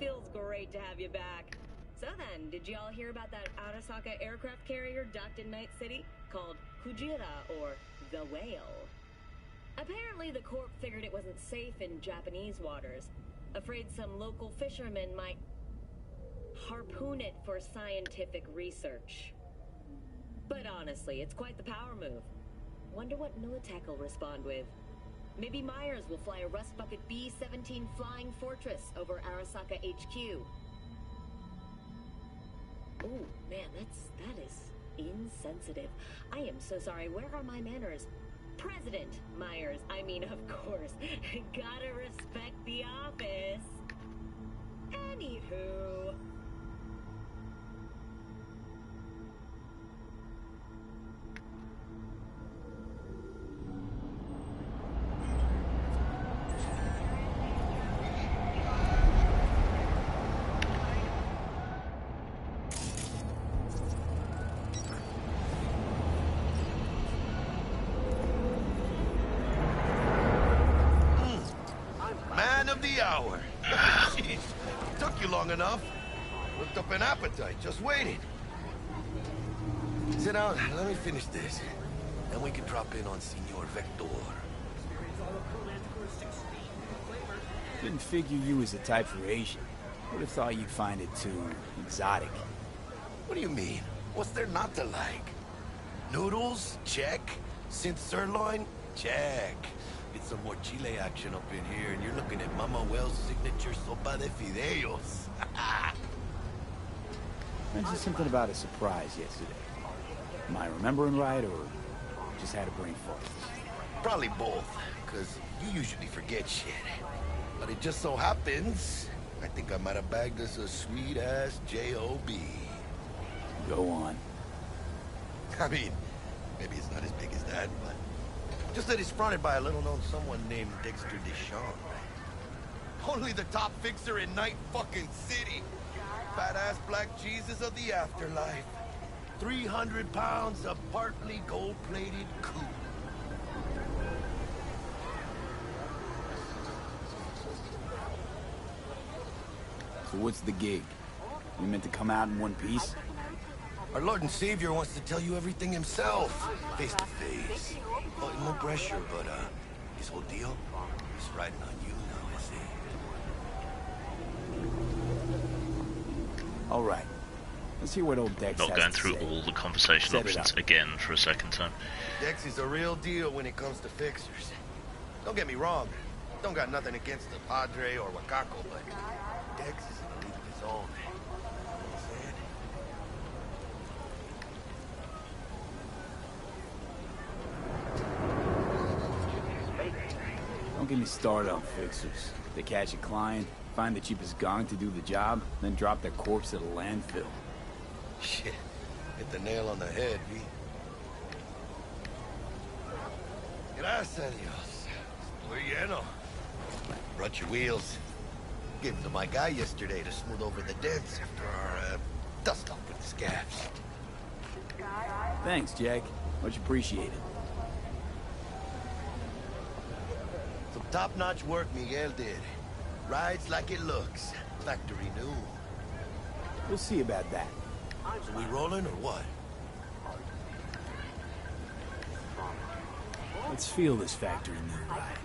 feels great to have you back. So then, did y'all hear about that Arasaka aircraft carrier docked in Night City? Called Kujira, or the Whale. Apparently the Corp figured it wasn't safe in Japanese waters. Afraid some local fishermen might harpoon it for scientific research. But honestly, it's quite the power move. Wonder what Militech will respond with. Maybe Myers will fly a Rust Bucket B-17 Flying Fortress over Arasaka HQ. Ooh, man, that is insensitive. I am so sorry. Where are my manners? President Myers, I mean, of course. Gotta respect the office. Anywho... enough. Looked up an appetite, just waiting. Sit down, let me finish this. Then we can drop in on Senor Vector. Didn't figure you was the type for Asian. Would have thought you'd find it too exotic. What do you mean? What's there not to like? Noodles? Check. Synth sirloin? Check. Get some more Chile action up in here, and you're looking at Mama Wells' signature sopa de fideos. Mentioned something about a surprise yesterday. Am I remembering right, or just had a brain fart? Probably both, because you usually forget shit. But it just so happens, I think I might have bagged us a sweet-ass J.O.B. Go on. I mean, maybe it's not as big as that, but... just that it's fronted by a little-known someone named Dexter Deschamps. Only the top fixer in Night fucking City. Badass black Jesus of the afterlife. 300 pounds of partly gold-plated coup. So what's the gig? You meant to come out in one piece? Our Lord and Savior wants to tell you everything himself, face to face. Oh, no pressure, but his whole deal is riding on you now, is it? All right. Let's hear what old Dex has Not going to through say. all the conversation options again for a second time. Dex is a real deal when it comes to fixers. Don't get me wrong. Don't got nothing against the Padre or Wakako, but Dex is in a league of his own. Don't get me started on fixers. They catch a client, find the cheapest gong to do the job, then drop their corpse at a landfill. Shit. Hit the nail on the head, V. Gracias a Dios. Estoy lleno. Brought your wheels. Gave them to my guy yesterday to smooth over the dents after our dust off with the scabs. Thanks, Jack. Much appreciated. Some top-notch work Miguel did. Rides like it looks. Factory new. We'll see about that. So we rolling or what? Let's feel this factory new ride.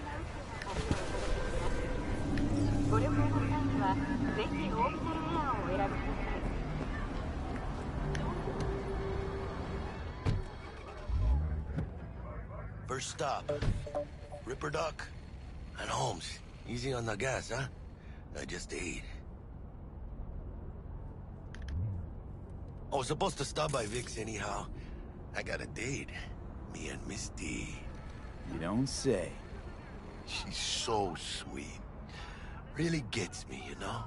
First stop. Ripper Dock and Holmes. Easy on the gas, huh? I just ate. I was supposed to stop by Vic's anyhow. I got a date. Me and Miss D. You don't say. She's so sweet. Really gets me, you know?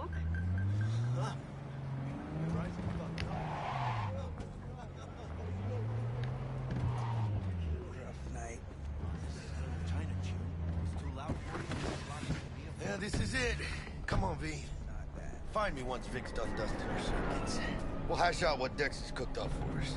talk? Yeah, this is it. Come on, V. Find me once Vic's done dusting her circuits. We'll hash out what Dex has cooked up for us.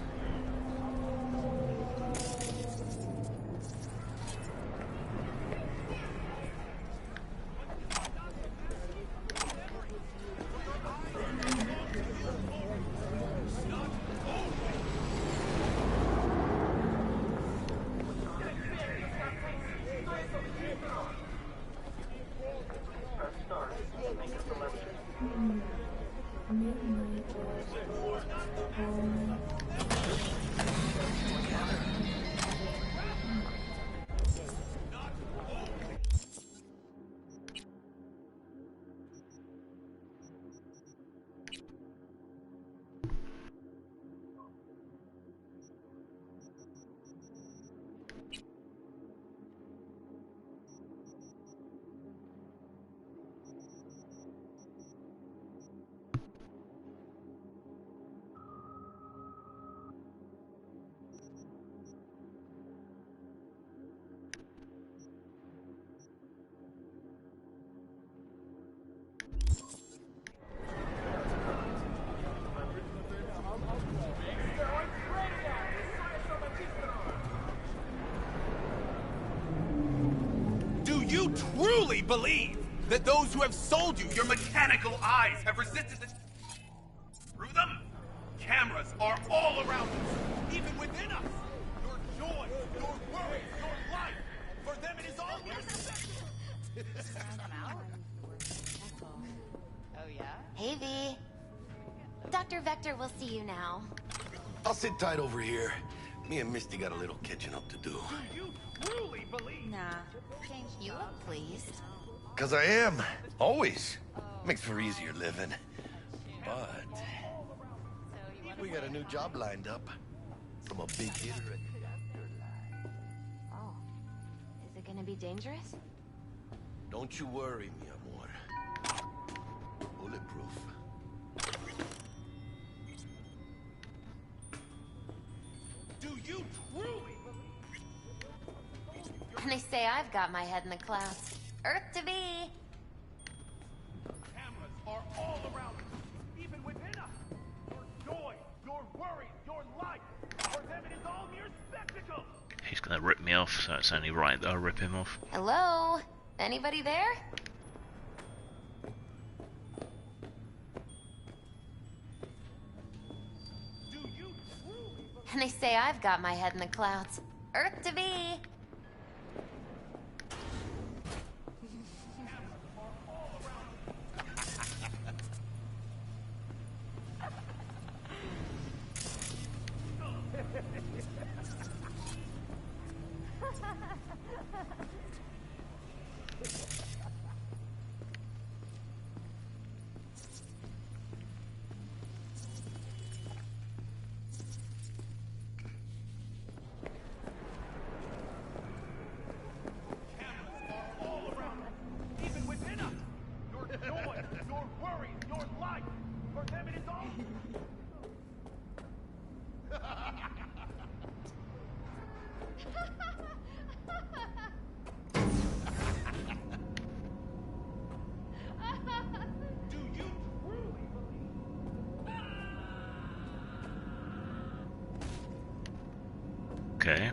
You truly believe that those who have sold you your mechanical eyes have resisted this? Through them, cameras are all around us, even within us. Your joy, your worry, your life, for them it is all mere spectacle. Oh yeah? Hey, V. Dr. Vector will see you now. I'll sit tight over here. Me and Misty got a little catching up to do. Do you truly believe? Nah. You look pleased. 'Cause I am. Always. Makes for easier living. But we got a new job lined up from a big hitter. Oh. Is it gonna be dangerous? Don't you worry, mi amor. Bulletproof. Do you truly believe? And they say I've got my head in the clouds. Earth to be. Cameras are all around us, even within us. Your joy, your worry, your life, for them it is all mere spectacle. He's gonna rip me off, so it's only right that I rip him off. Hello? Anybody there? Do you truly believe? And they say I've got my head in the clouds. Earth to be. Okay.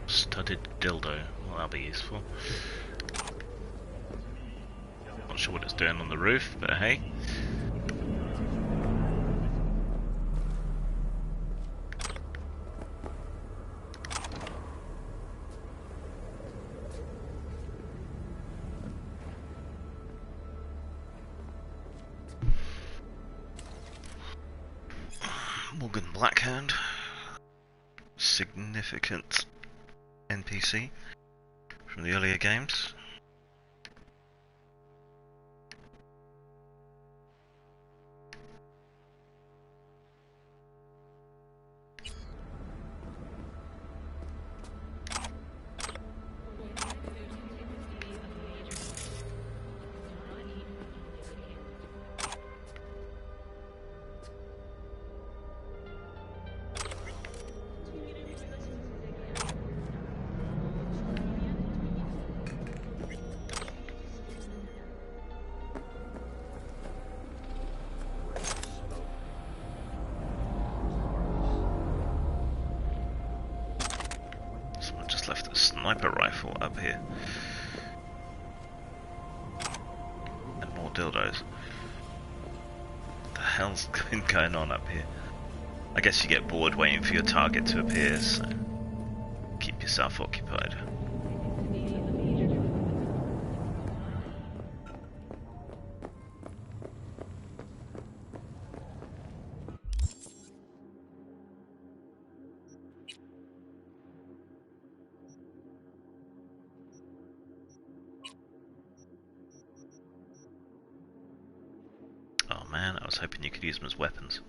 Studded dildo. Well, that'll be useful. Not sure what it's doing on the roof, but hey. Morgan Blackhand. Significant NPC from the earlier games. Someone just left a sniper rifle up here. And more dildos. What the hell's been going on up here? I guess you get bored waiting for your target to appear, so keep yourself occupied. Oh man, I was hoping you could use them as weapons.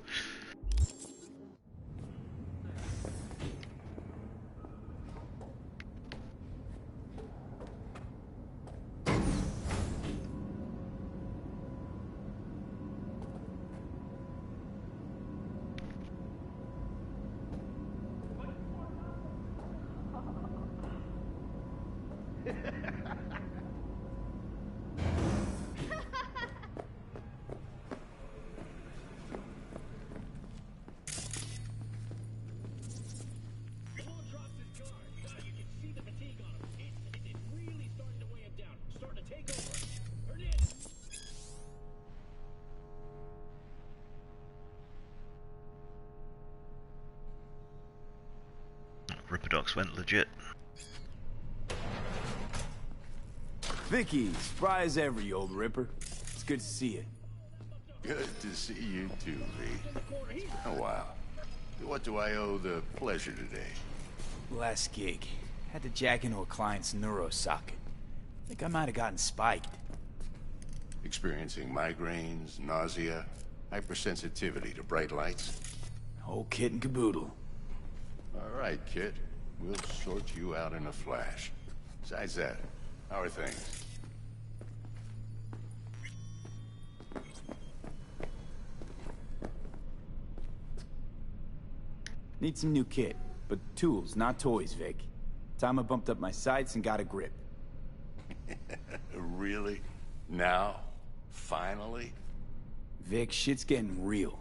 Ripperdocs went legit. Vicky, spry as ever, you old ripper. It's good to see you. Good to see you too, V. Oh, wow. What do I owe the pleasure today? Last gig. Had to jack into a client's neuro socket. Think I might have gotten spiked. Experiencing migraines, nausea, hypersensitivity to bright lights? Whole kit and caboodle. All right, kid. We'll sort you out in a flash. Besides that, how are things? Need some new kit, but tools, not toys, Vic. Time I bumped up my sights and got a grip. Really? Now? Finally? Vic, shit's getting real.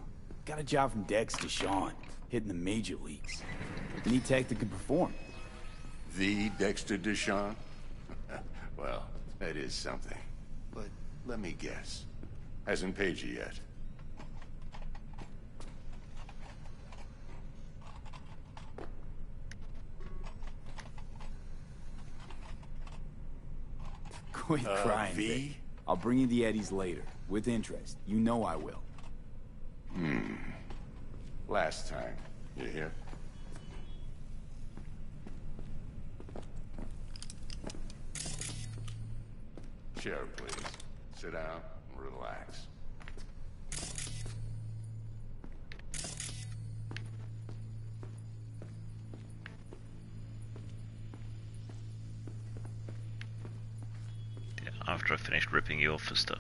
Got a job from Dex to Sean, hitting the major leagues. Need tech that could perform. The Dexter Deshawn? Well, that is something. But let me guess. Hasn't paid you yet. Quit crying, V? Vic. I'll bring you the eddies later, with interest. You know I will. Last time. You hear? Chair, please. Sit down and relax. Yeah, after I finished ripping you off for stuff.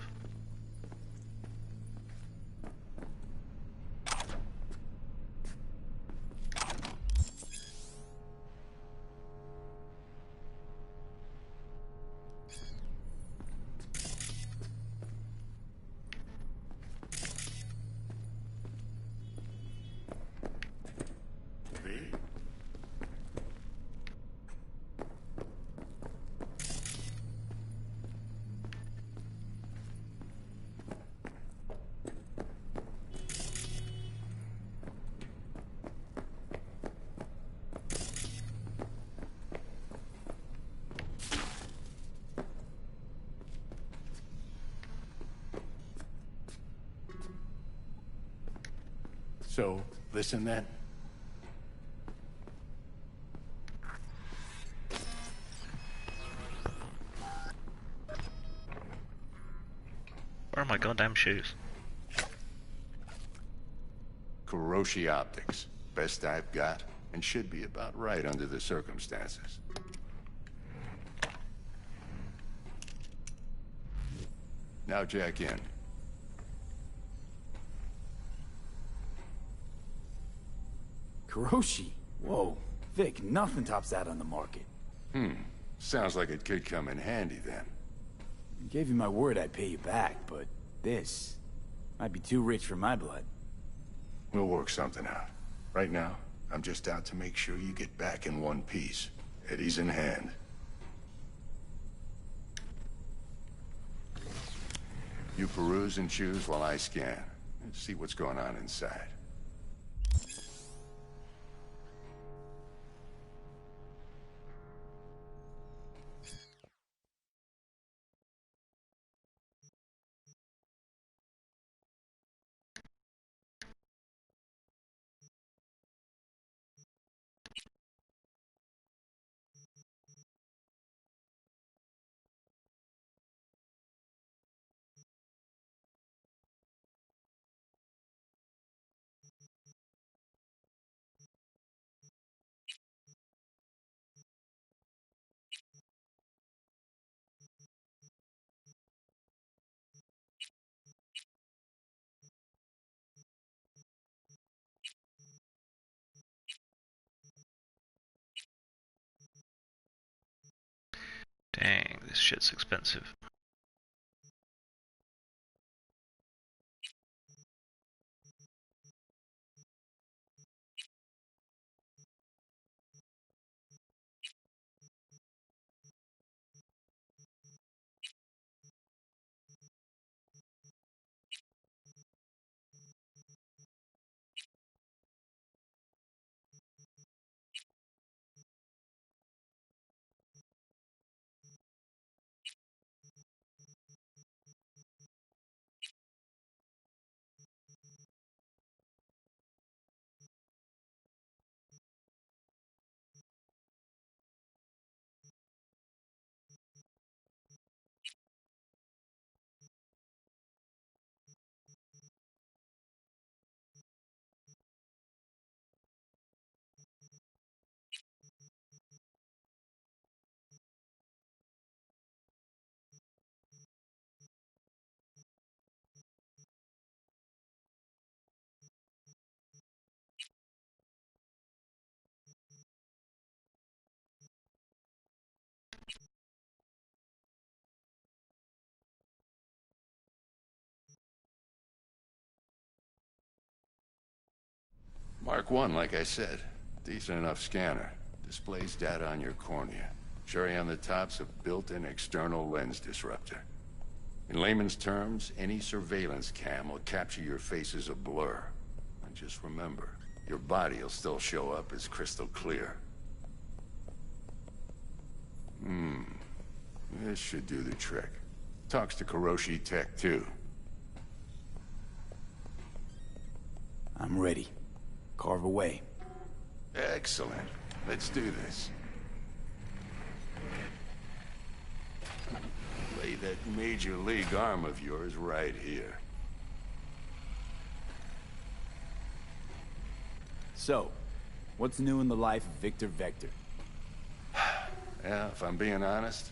So, Listen then. Where are my goddamn shoes? Kuroshi Optics. Best I've got, and should be about right under the circumstances. Now jack in. Kuroshi? Whoa. Vic, nothing tops that on the market. Sounds like it could come in handy then. I gave you my word I'd pay you back, but this might be too rich for my blood. We'll work something out. Right now, I'm just out to make sure you get back in one piece. Eddie's in hand. You peruse and choose while I scan. And see what's going on inside. Dang, this shit's expensive. Mark 1, like I said. Decent enough scanner. Displays data on your cornea. Cherry on the top's a built-in external lens disruptor. In layman's terms, any surveillance cam will capture your face as a blur. And just remember, your body will still show up as crystal clear. This should do the trick. Talks to Kuroshi Tech, too. I'm ready. Carve away. Excellent. Let's do this. Lay that major league arm of yours right here. So, what's new in the life of Victor Vector? Yeah, if I'm being honest,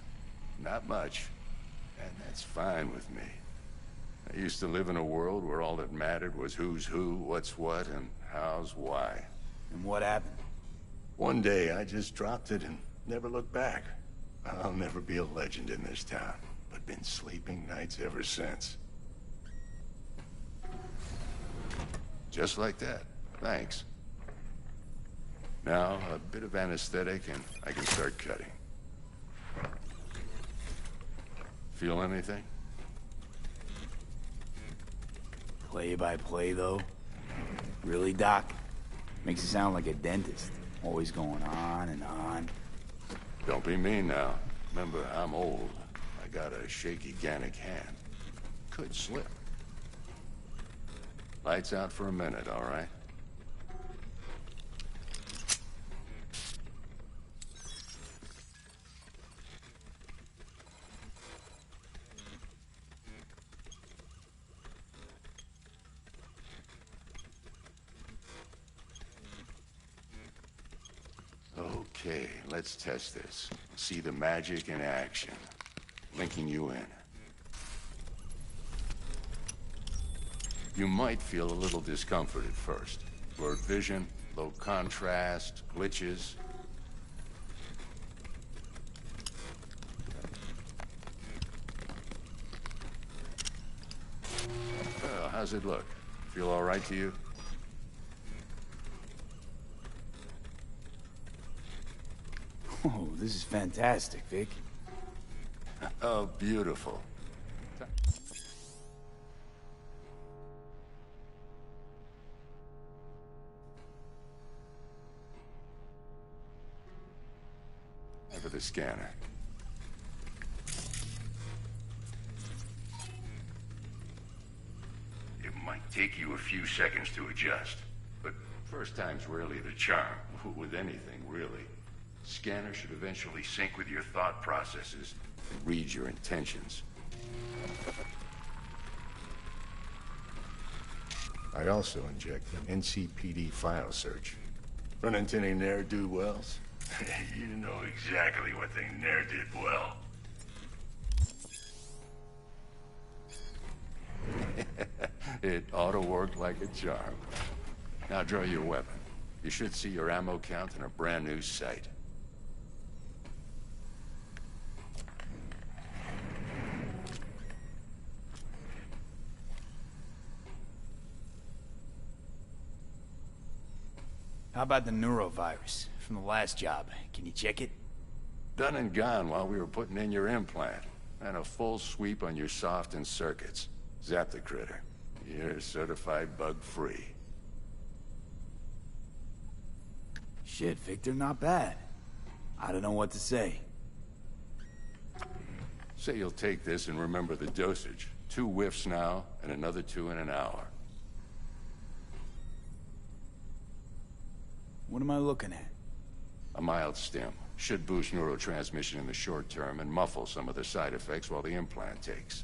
not much. And that's fine with me. I used to live in a world where all that mattered was who's who, what's what, and how's why. And what happened? One day, I just dropped it and never looked back. I'll never be a legend in this town, but been sleeping nights ever since. Just like that. Thanks. Now, a bit of anesthetic and I can start cutting. Feel anything? Play by play, though? Really, Doc? Makes you sound like a dentist. Always going on and on. Don't be mean now. Remember, I'm old. I got a shaky Gannic hand. Could slip. Lights out for a minute, all right? Okay, let's test this. See the magic in action. Linking you in. You might feel a little discomfort at first. Blurred vision, low contrast, glitches. Well, how's it look? Feel all right to you? Oh, this is fantastic, Vic. Oh, beautiful. Over the scanner. It might take you a few seconds to adjust, but first time's rarely the charm, with anything, really. Scanner should eventually sync with your thought processes and read your intentions. I also inject an NCPD file search. Run into any ne'er-do-wells? You know exactly what they ne'er did well. It ought to work like a charm. Now draw your weapon. You should see your ammo count in a brand new sight. How about the neurovirus from the last job? Can you check it? Done and gone while we were putting in your implant. And a full sweep on your soft and circuits. Zap the critter. You're certified bug-free. Shit, Victor, not bad. I don't know what to say. Say you'll take this and remember the dosage. 2 whiffs now, and another 2 in an hour. What am I looking at? A mild stim. Should boost neurotransmission in the short term and muffle some of the side effects while the implant takes.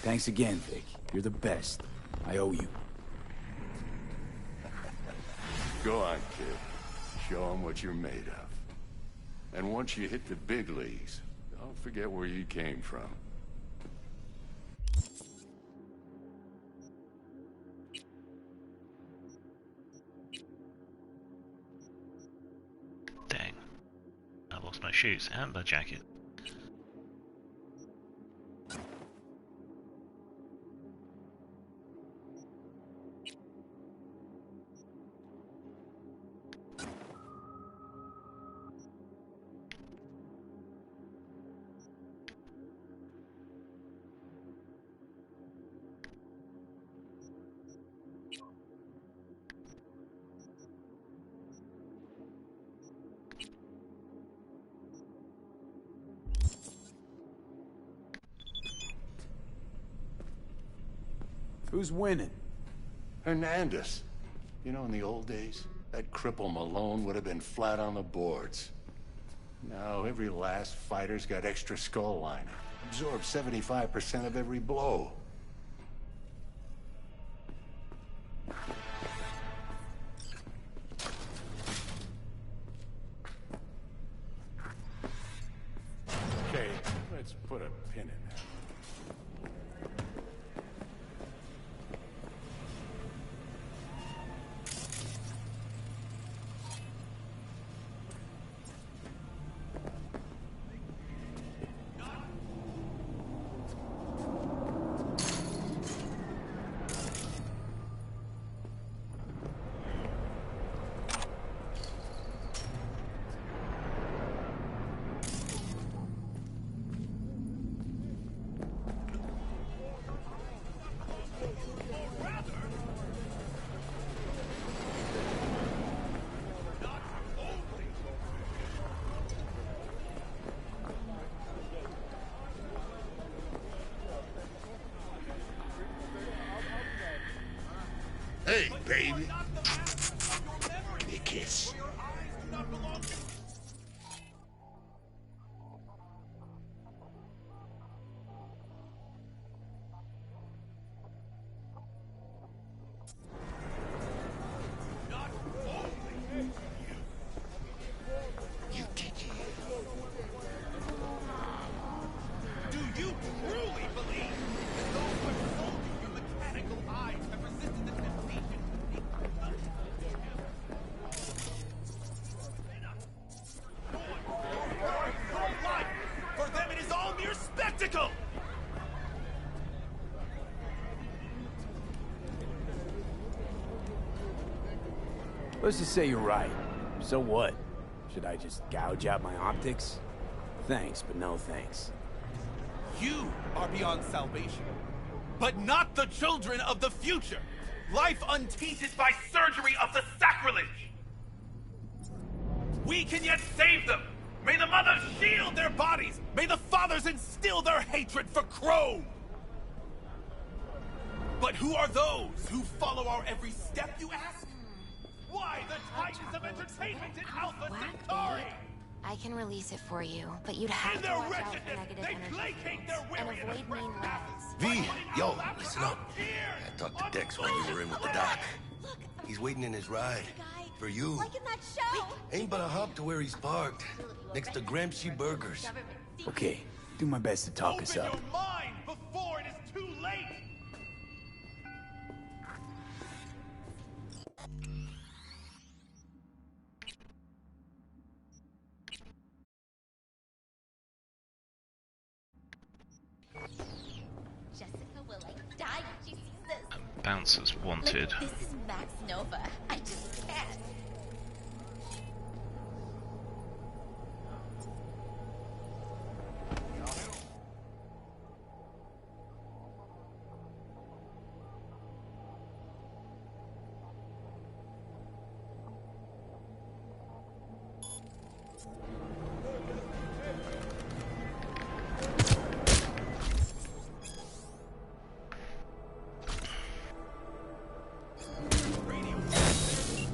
Thanks again, Vic. You're the best. I owe you. Go on, kid. Show them what you're made of. And once you hit the big leagues, don't forget where you came from. Dang. I lost my shoes and my jacket. Who's winning? Hernandez. You know, in the old days, that cripple Malone would have been flat on the boards. Now, every last fighter's got extra skull lining. Absorbs 75% of every blow. Okay, let's put a pin in that. Hey, baby. Give me a kiss. Not only You TG. do you truly believe that those who have sold you your mechanical eyes have resisted the temptation to life? For them it is all mere spectacle! Let's just say you're right. So what? Should I just gouge out my optics? Thanks, but no thanks. You are beyond salvation, but not the children of the future. Life untainted by surgery of the sacrilege. We can yet save them. May the mothers shield their bodies. May the fathers instill their hatred for Crow. But who are those who follow our every step, you ask? Why the titans of entertainment in Alpha Centauri? I can release it for you, but you'd have In to their watch out for wretchedness, negative they energy placate their and weary and avoid mean oppressed lads. V, yo, listen up. I talked to Dex while you were in with the doc. He's waiting in his ride. For you. Like in that show! Ain't but a hop to where he's parked. Next to Grimstream Burgers. Okay, do my best to talk us Open up. your mind before it is too late! Jessica will like die when she sees this. Bouncers wanted. Like, this is Max Nova. I just can't.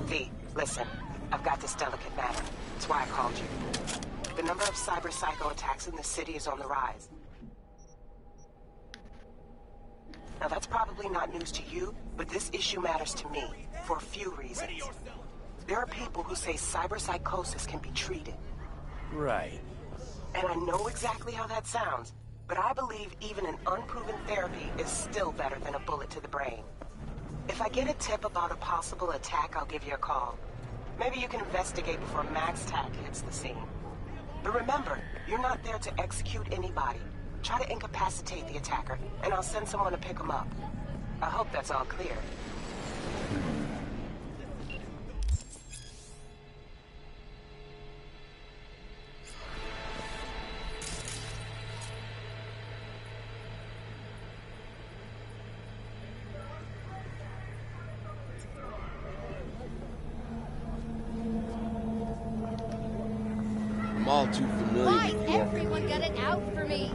V, listen. I've got this delicate matter. That's why I called you. The number of cyber psycho attacks in the city is on the rise. Now that's probably not news to you, but this issue matters to me for a few reasons. There are people who say cyberpsychosis can be treated. Right. And I know exactly how that sounds, but I believe even an unproven therapy is still better than a bullet to the brain. If I get a tip about a possible attack, I'll give you a call. Maybe you can investigate before Max Tack hits the scene. But remember, you're not there to execute anybody. Try to incapacitate the attacker, and I'll send someone to pick him up. I hope that's all clear. I'm all too familiar Why? with your... Everyone got it out for me.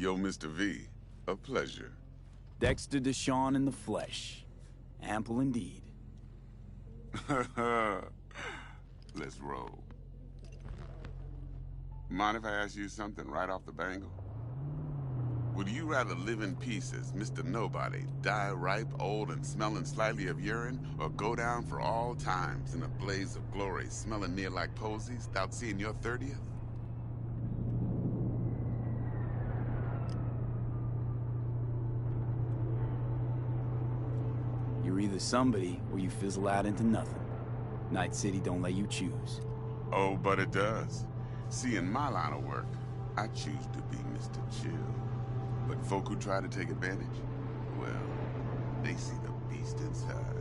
Yo, Mr. V. A pleasure. Dexter Deshawn in the flesh. Ample indeed. Let's roll. Mind if I ask you something right off the bangle? Would you rather live in peace as Mr. Nobody, die ripe, old, and smelling slightly of urine, or go down for all times in a blaze of glory, smelling near like posies, without seeing your 30th? You're either somebody, or you fizzle out into nothing. Night City don't let you choose. Oh, but it does. See, in my line of work, I choose to be Mr. Chill. But folk who try to take advantage, well, they see the beast inside.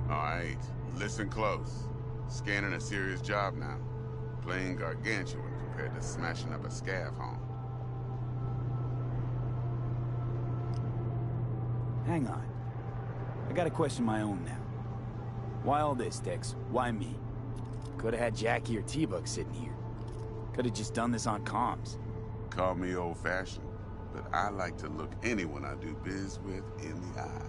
All right, listen close. Scanning a serious job now. Playing gargantuan compared to smashing up a scav home. Hang on. I got a question of my own now. Why all this, Dex? Why me? Could have had Jackie or T-Bug sitting here. Could have just done this on comms. Call me old-fashioned, but I like to look anyone I do biz with in the eye.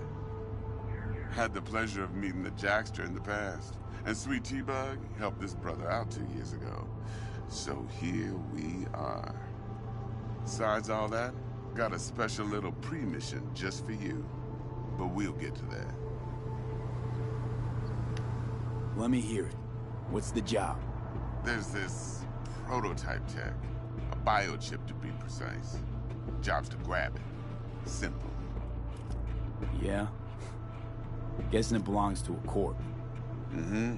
Had the pleasure of meeting the Jackster in the past, and Sweet T-Bug helped this brother out 2 years ago. So here we are. Besides all that, got a special little pre-mission just for you. But we'll get to that. Let me hear it. What's the job? There's this prototype tech. A biochip, to be precise. Job's to grab it. Simple. Yeah? Guessing it belongs to a corp. Mm-hmm.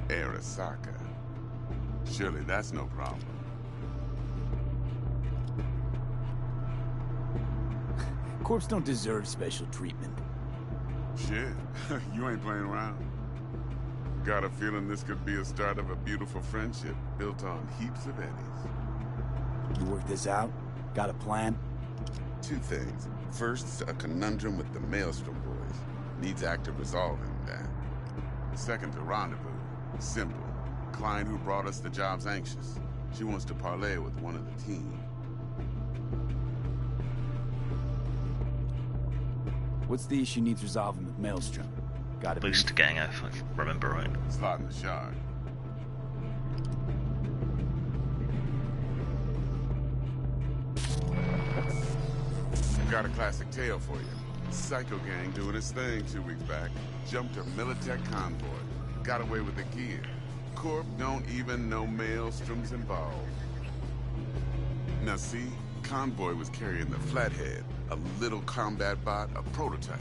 Arasaka. Surely that's no problem. Corps don't deserve special treatment. Shit, you ain't playing around. Got a feeling this could be a start of a beautiful friendship built on heaps of eddies. You work this out? Got a plan? 2 things. First, a conundrum with the Maelstrom boys. Needs active resolving that. Second, a rendezvous. Simple. Client who brought us the job's anxious. She wants to parlay with one of the team. What's the issue needs resolving with Maelstrom? Gotta Boost be... gang, if I remember right. Slot in the shard. Got a classic tale for you. Psycho gang doing his thing 2 weeks back. Jumped a Militech convoy. Got away with the gear. Corp don't even know Maelstrom's involved. Now see, convoy was carrying the Flathead, a little combat bot, a prototype.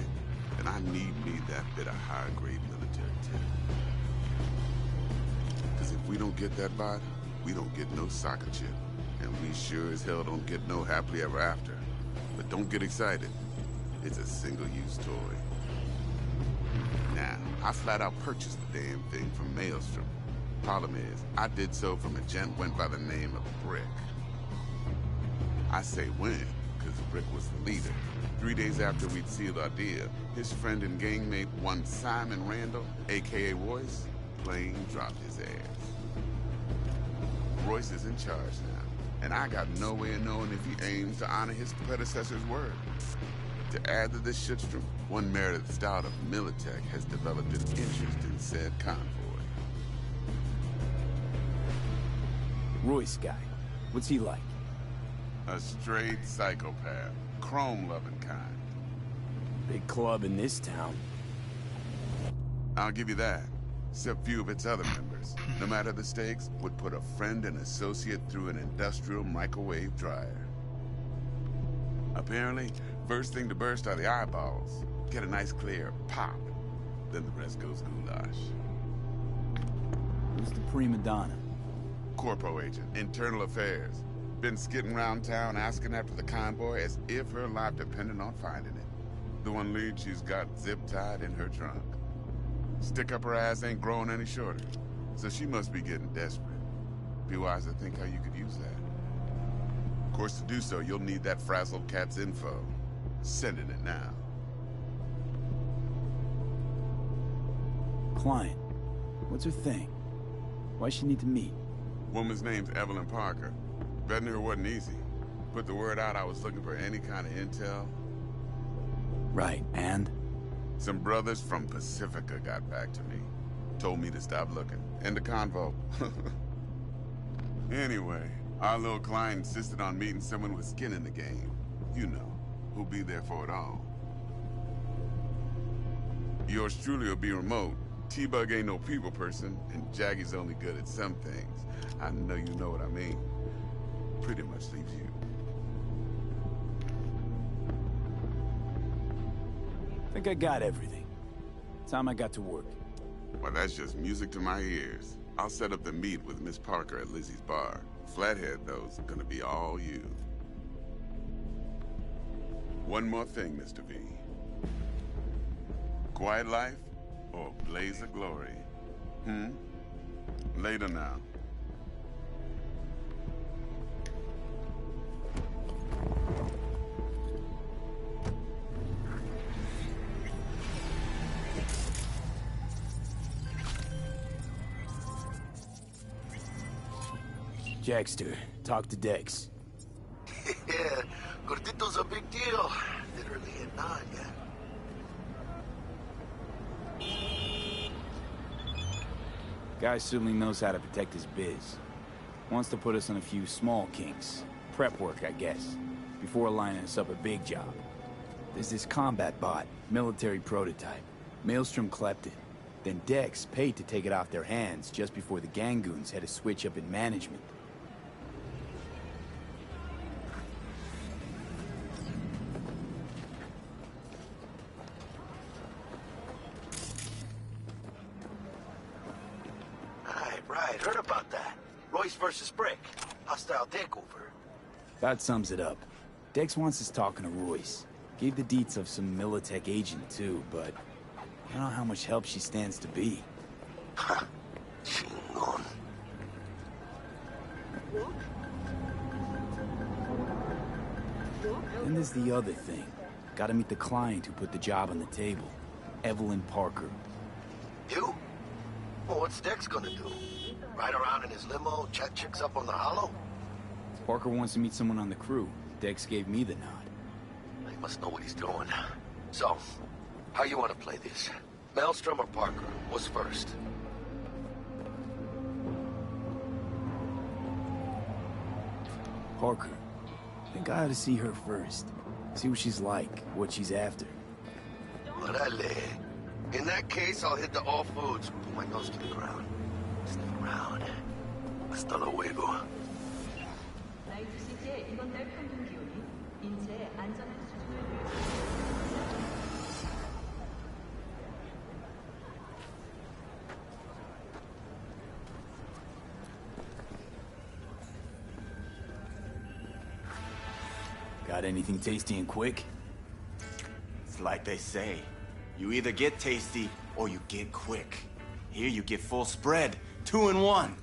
And I need me that bit of high-grade military tech. Because if we don't get that bot, we don't get no soccer chip. And we sure as hell don't get no happily ever after. But don't get excited. It's a single-use toy. Now, I flat out purchased the damn thing from Maelstrom. Problem is, I did so from a gent went by the name of Brick. I say when, because Brick was the leader. 3 days after we'd sealed our deal, his friend and gangmate, one Simon Randall, a.k.a. Royce, plain dropped his ass. Royce is in charge now, and I got no way of knowing if he aims to honor his predecessor's word. To add to this shitstrom, one Meredith Stout of Militech has developed an interest in said convoy. Royce guy. What's he like? A straight psychopath. Chrome-loving kind. Big club in this town. I'll give you that. Except few of its other members, no matter the stakes, would put a friend and associate through an industrial microwave dryer. Apparently, first thing to burst are the eyeballs. Get a nice clear pop. Then the rest goes goulash. Who's the prima donna? Corpo agent, internal affairs. Been skidding around town asking after the convoy as if her life depended on finding it. The one lead she's got zip-tied in her trunk. Stick up her ass ain't growing any shorter, so she must be getting desperate. Be wise to think how you could use that. Of course, to do so, you'll need that frazzled cat's info. Sending it now. Client. What's her thing? Why's she need to meet? Woman's name's Evelyn Parker. Betting her wasn't easy. Put the word out I was looking for any kind of intel. Right, and? Some brothers from Pacifica got back to me. Told me to stop looking. End the convo. Anyway, our little client insisted on meeting someone with skin in the game. You know, who'll be there for it all. Yours truly will be remote. T-Bug ain't no people person, and Jaggy's only good at some things. I know you know what I mean. Pretty much leaves you. I think I got everything. Time I got to work. Well, that's just music to my ears. I'll set up the meet with Miss Parker at Lizzie's bar. Flathead, though's gonna be all you. One more thing, Mr. V. Quiet life or blaze of glory? Later now. Jackster, talk to Dex. Yeah, Gordito's a big deal. Literally a nod, yeah. Guy certainly knows how to protect his biz. Wants to put us on a few small kinks. Prep work, I guess. Before lining us up a big job. There's this combat bot, military prototype. Maelstrom clept it. Then Dex paid to take it off their hands just before the Gangoons had a switch up in management. Right, heard about that. Royce versus Brick. Hostile takeover. That sums it up. Dex wants us talking to Royce. Gave the deets of some Militech agent too, but I don't know how much help she stands to be. Ha! Chingon. Then there's the other thing. Gotta meet the client who put the job on the table. Evelyn Parker. You? Well, what's Dex gonna do? Ride around in his limo, chat chicks up on the hollow? Parker wants to meet someone on the crew. Dex gave me the nod. He must know what he's doing. So, how you want to play this? Maelstrom or Parker? What's first? Parker. I think I ought to see her first. See what she's like, what she's after. Orale. In that case, I'll hit the all foods. Put my nose to the ground. Sneak around. Hasta luego. Got anything tasty and quick? It's like they say. You either get tasty, or you get quick. Here you get full spread, 2 in 1.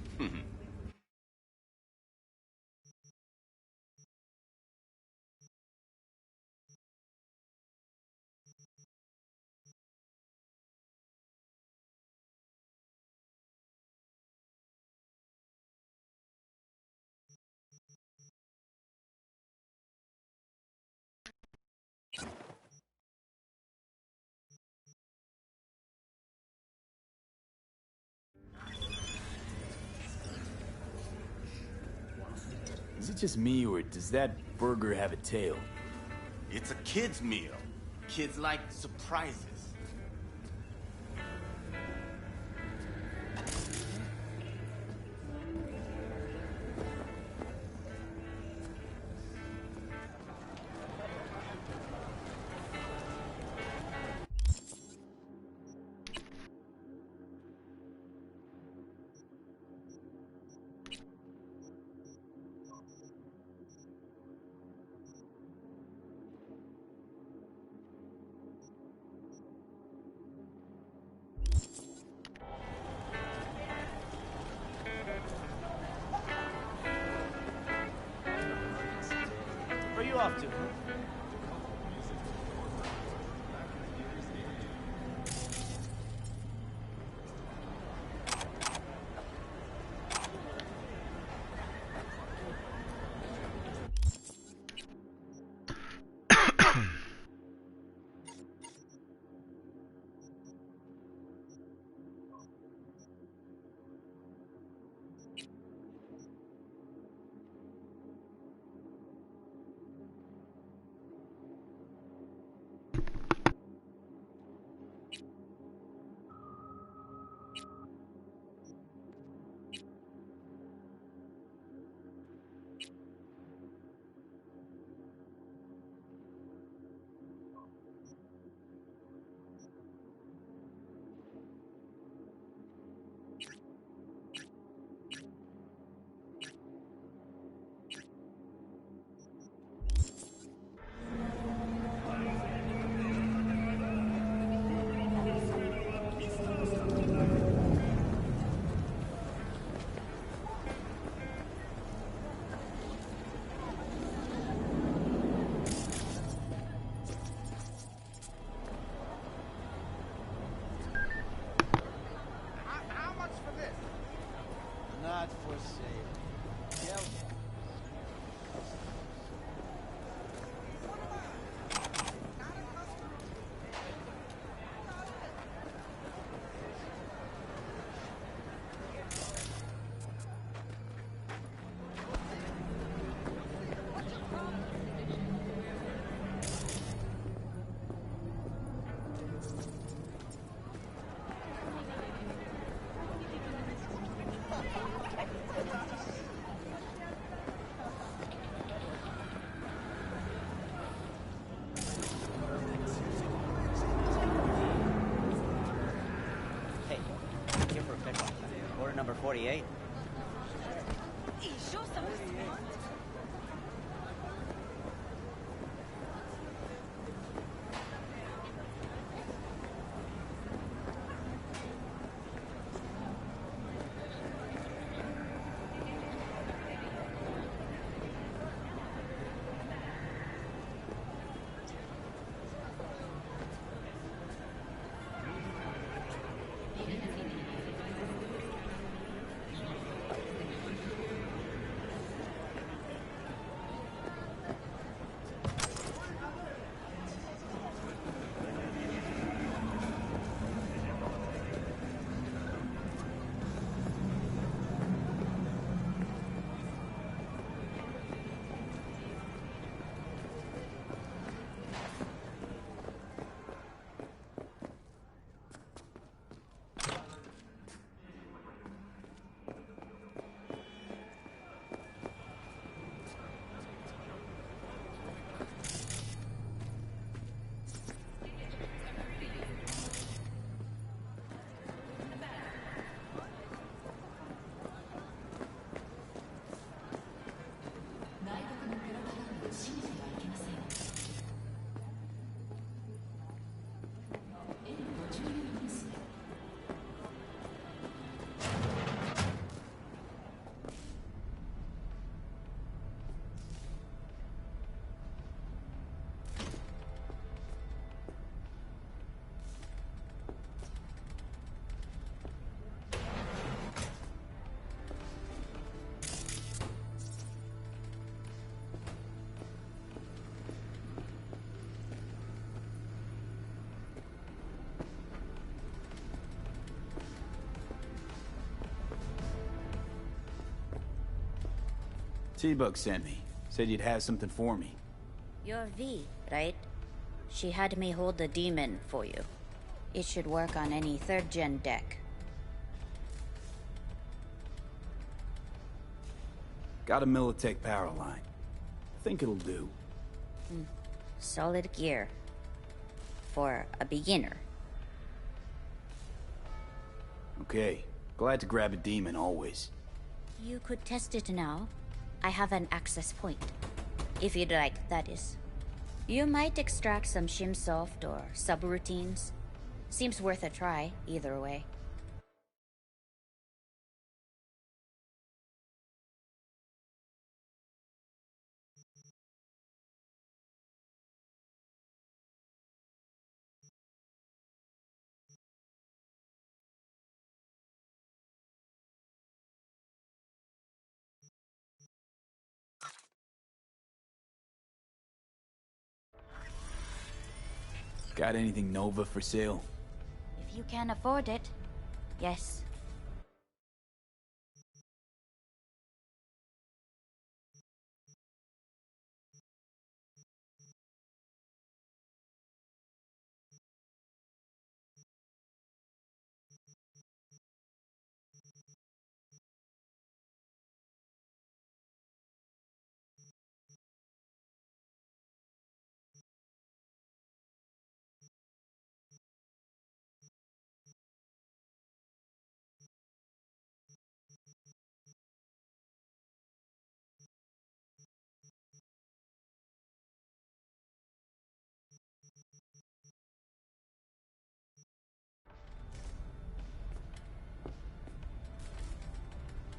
Is it just me, or does that burger have a tail? It's a kid's meal. Kids like surprises. Where are you off to? for pickle. Order number 48. Show some respect. T-Bug sent me. Said you'd have something for me. You're V, right? She had me hold the demon for you. It should work on any 3rd gen deck. Got a Militech power line. Think it'll do. Solid gear. For a beginner. Okay. Glad to grab a demon always. You could test it now. I have an access point. If you'd like, that is. You might extract some shimsoft or subroutines. Seems worth a try, either way. Got anything Nova for sale? If you can afford it, yes.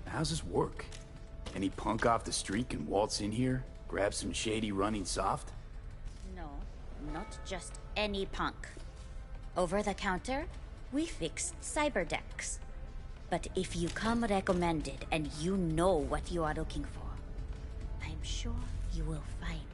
How's this work? Any punk off the street can waltz in here, grab some shady running soft? No, not just any punk. Over the counter, we fixed cyber decks. But if you come recommended and you know what you are looking for, I'm sure you will find it.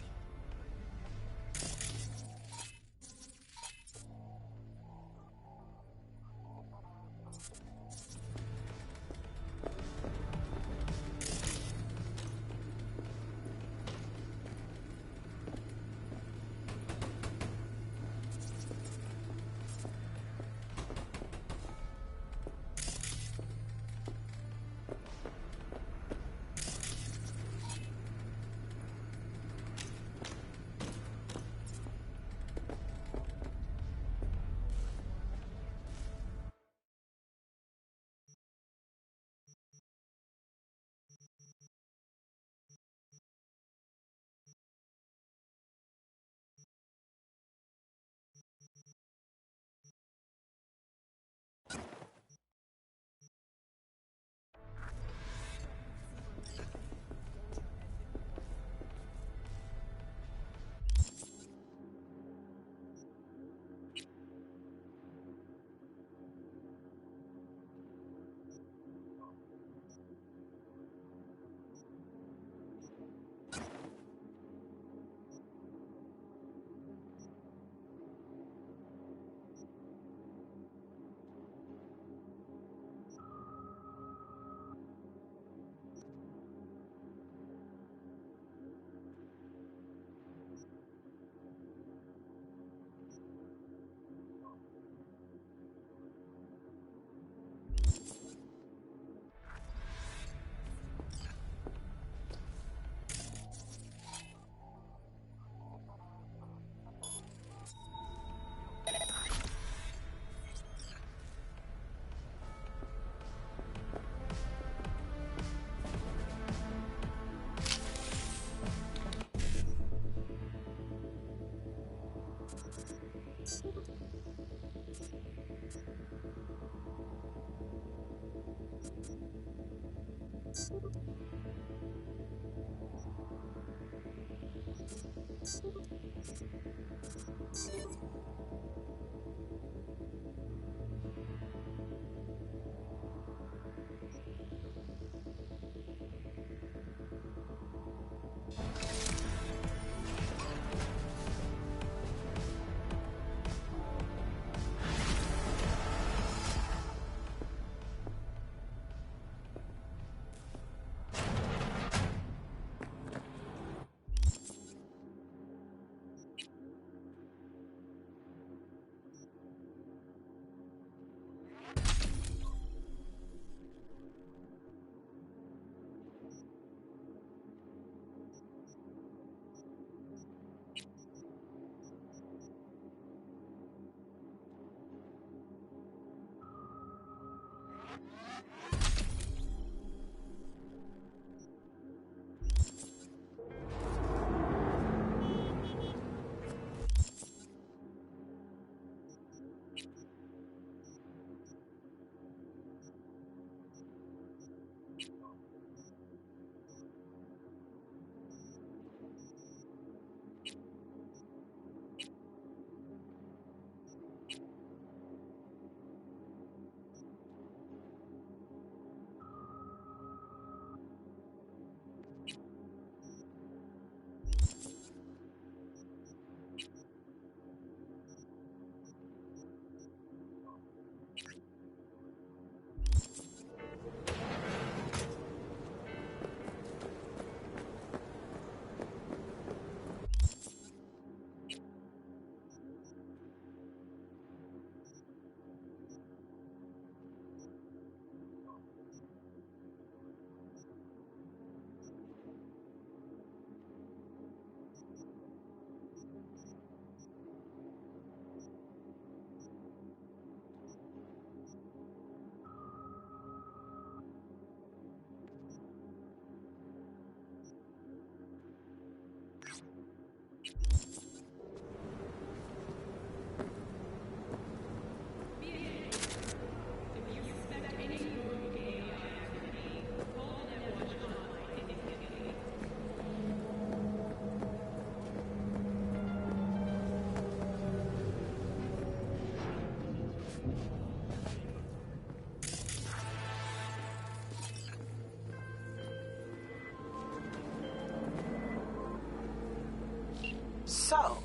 So,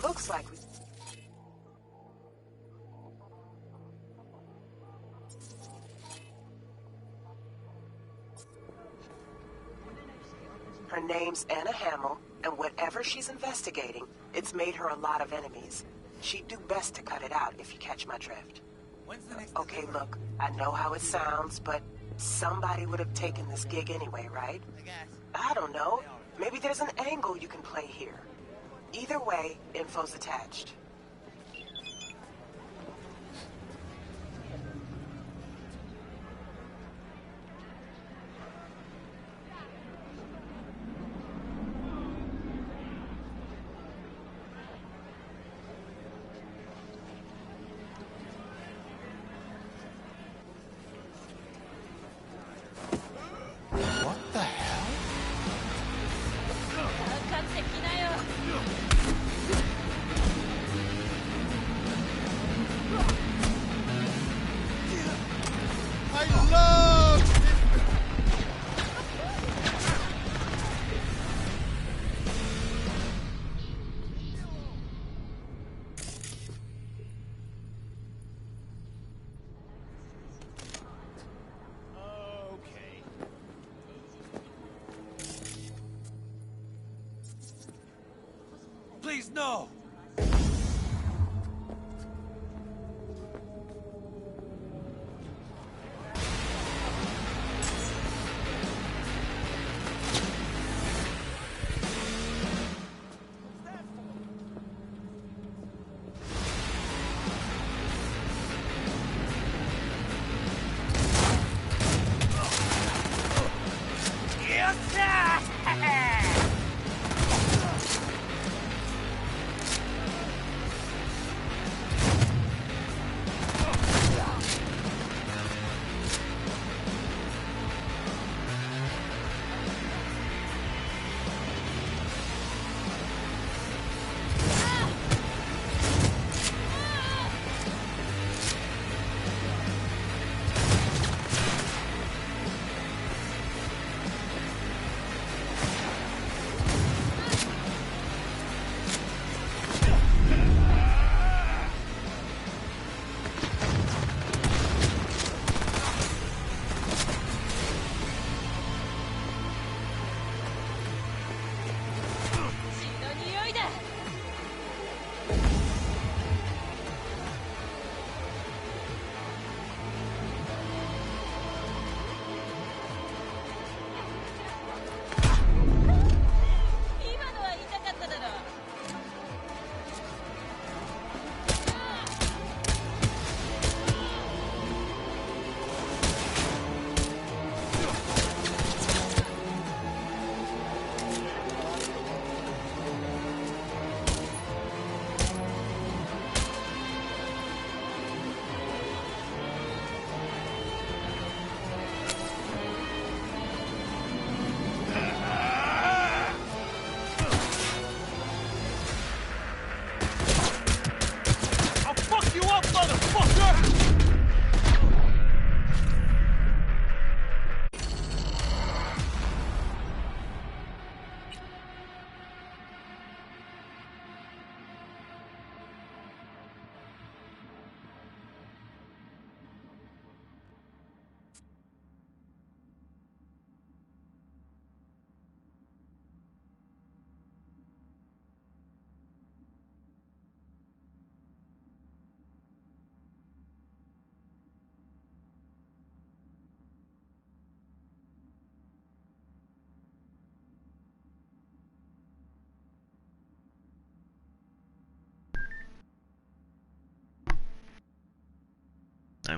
looks like we... Her name's Anna Hamill, and whatever she's investigating, it's made her a lot of enemies. She'd do best to cut it out, if you catch my drift. Okay, look, I know how it sounds, but somebody would have taken this gig anyway, right? I don't know. Maybe there's an angle you can play here. Either way, info's attached. Please, no!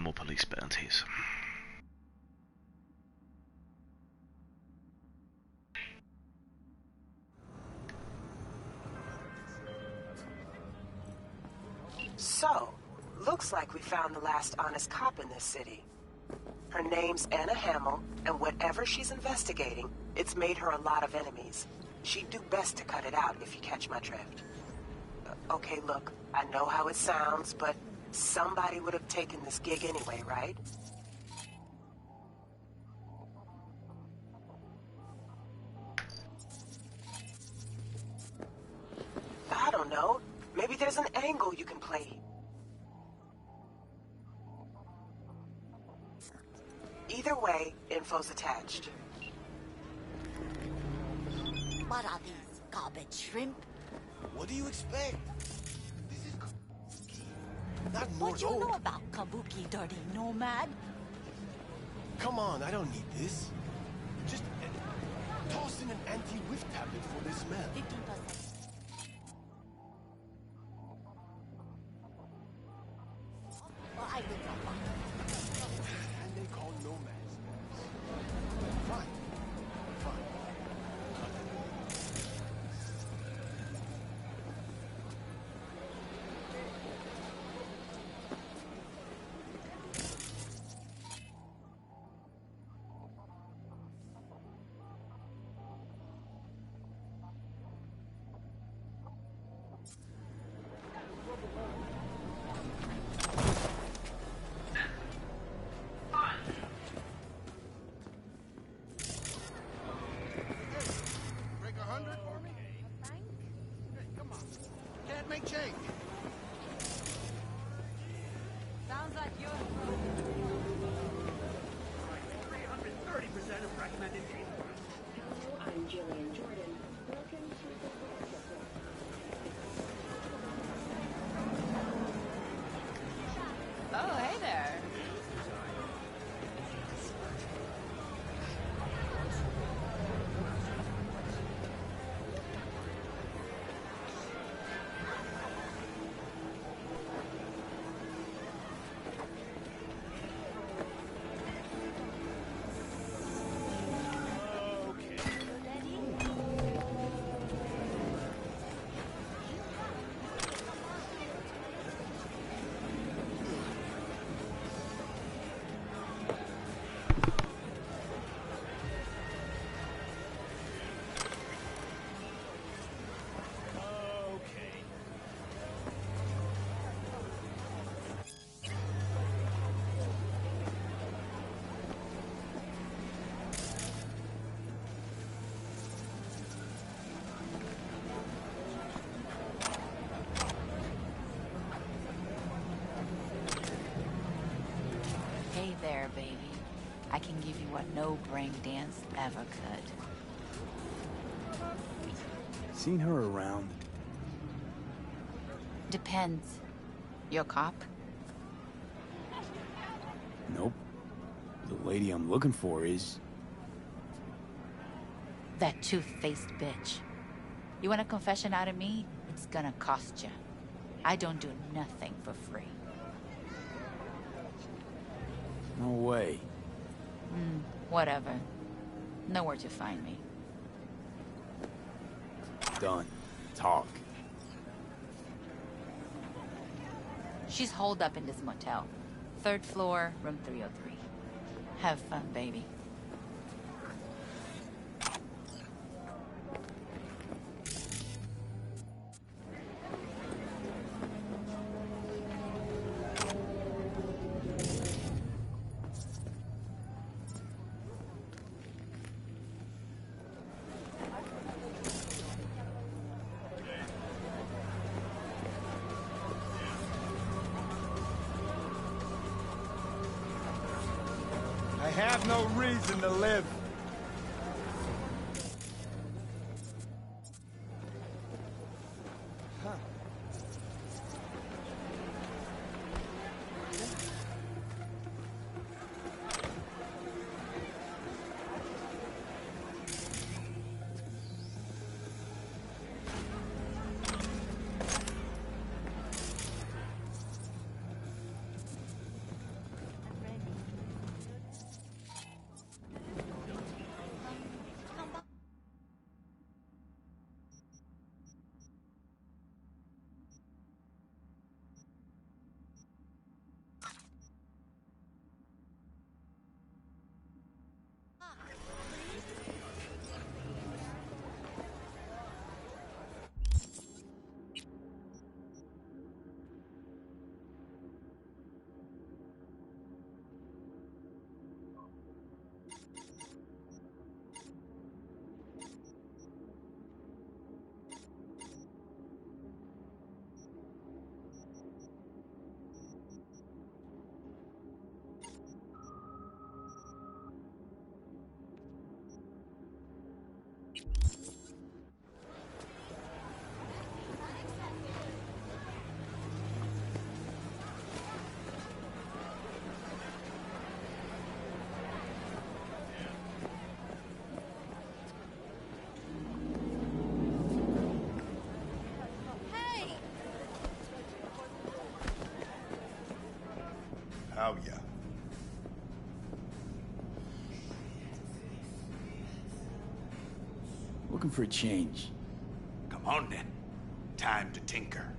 more police bounties. So, looks like we found the last honest cop in this city. Her name's Anna Hamill, and whatever she's investigating, it's made her a lot of enemies. She'd do best to cut it out, if you catch my drift. Okay, look, I know how it sounds, but somebody would have taken this gig anyway, right? I don't know. Maybe there's an angle you can play. Either way, info's attached. What are these, garbage shrimp? What do you expect? This is not What you Mordo. know about Kabuki, dirty nomad? Come on, I don't need this. Just toss in an anti-whiff tablet for the smell. 15%. Well, I will drop by. And they call nomads. Fine. Fine. Break 100 for me? Hey, come on. Can't make change. Sounds like you're 330% of recommended data. Hello, I'm Jillian Jordan. Welcome to the Oh, hey there. Hey there, baby. I can give you what no brain dance ever could. Seen her around? Depends. You a cop? Nope. The lady I'm looking for is... That two-faced bitch. You want a confession out of me? It's gonna cost you. I don't do nothing for free. No way. Whatever. Know where to find me. Done. Talk. She's holed up in this motel. 3rd floor, room 303. Have fun, baby. I have no reason to live. looking for a change. Come on then. Time to tinker.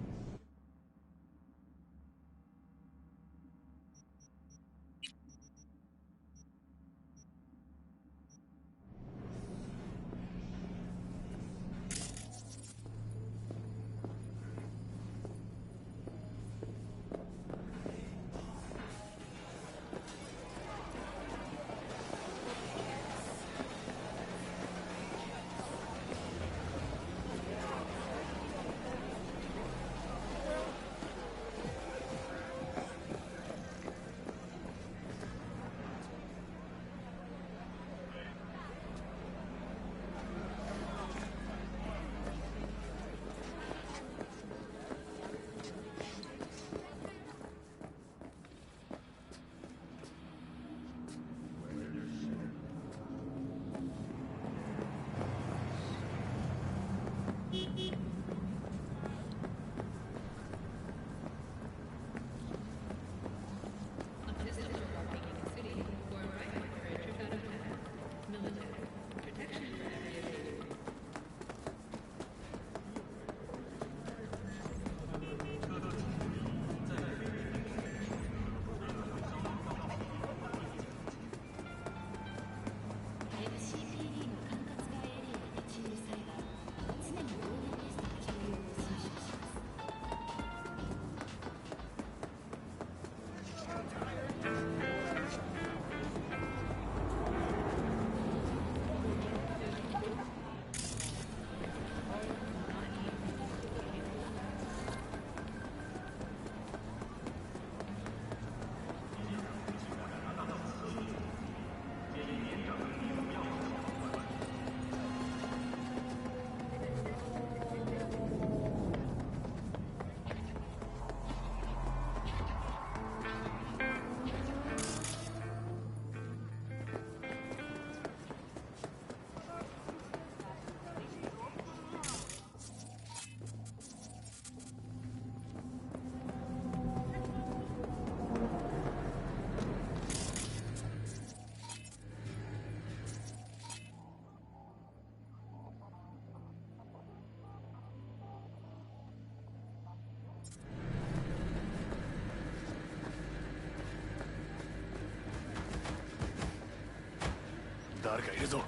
誰かいるぞ。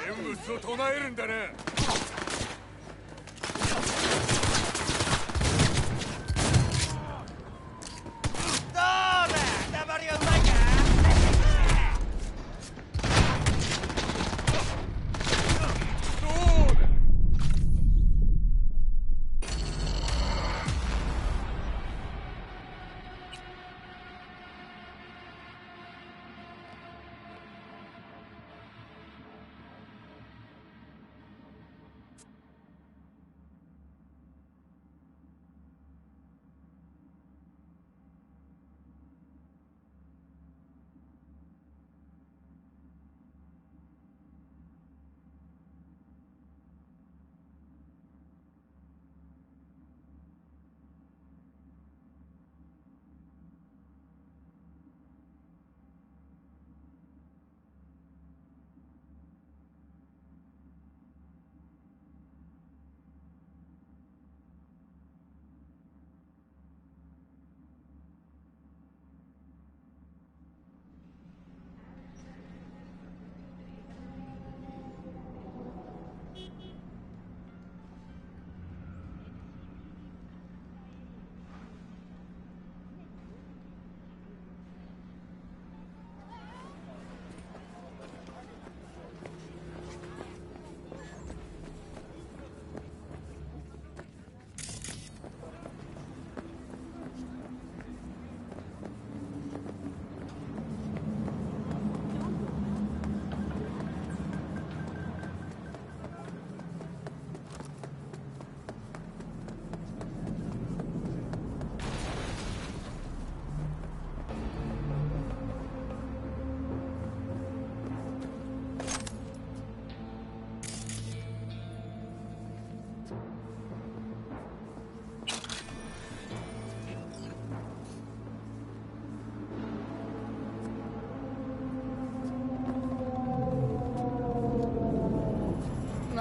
念仏を唱えるんだな。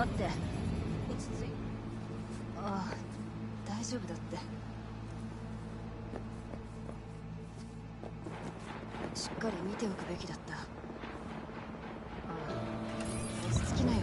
待って。落ち着い。ああ、大丈夫だって。しっかり見ておくべきだった。ああ、落ち着きなよ。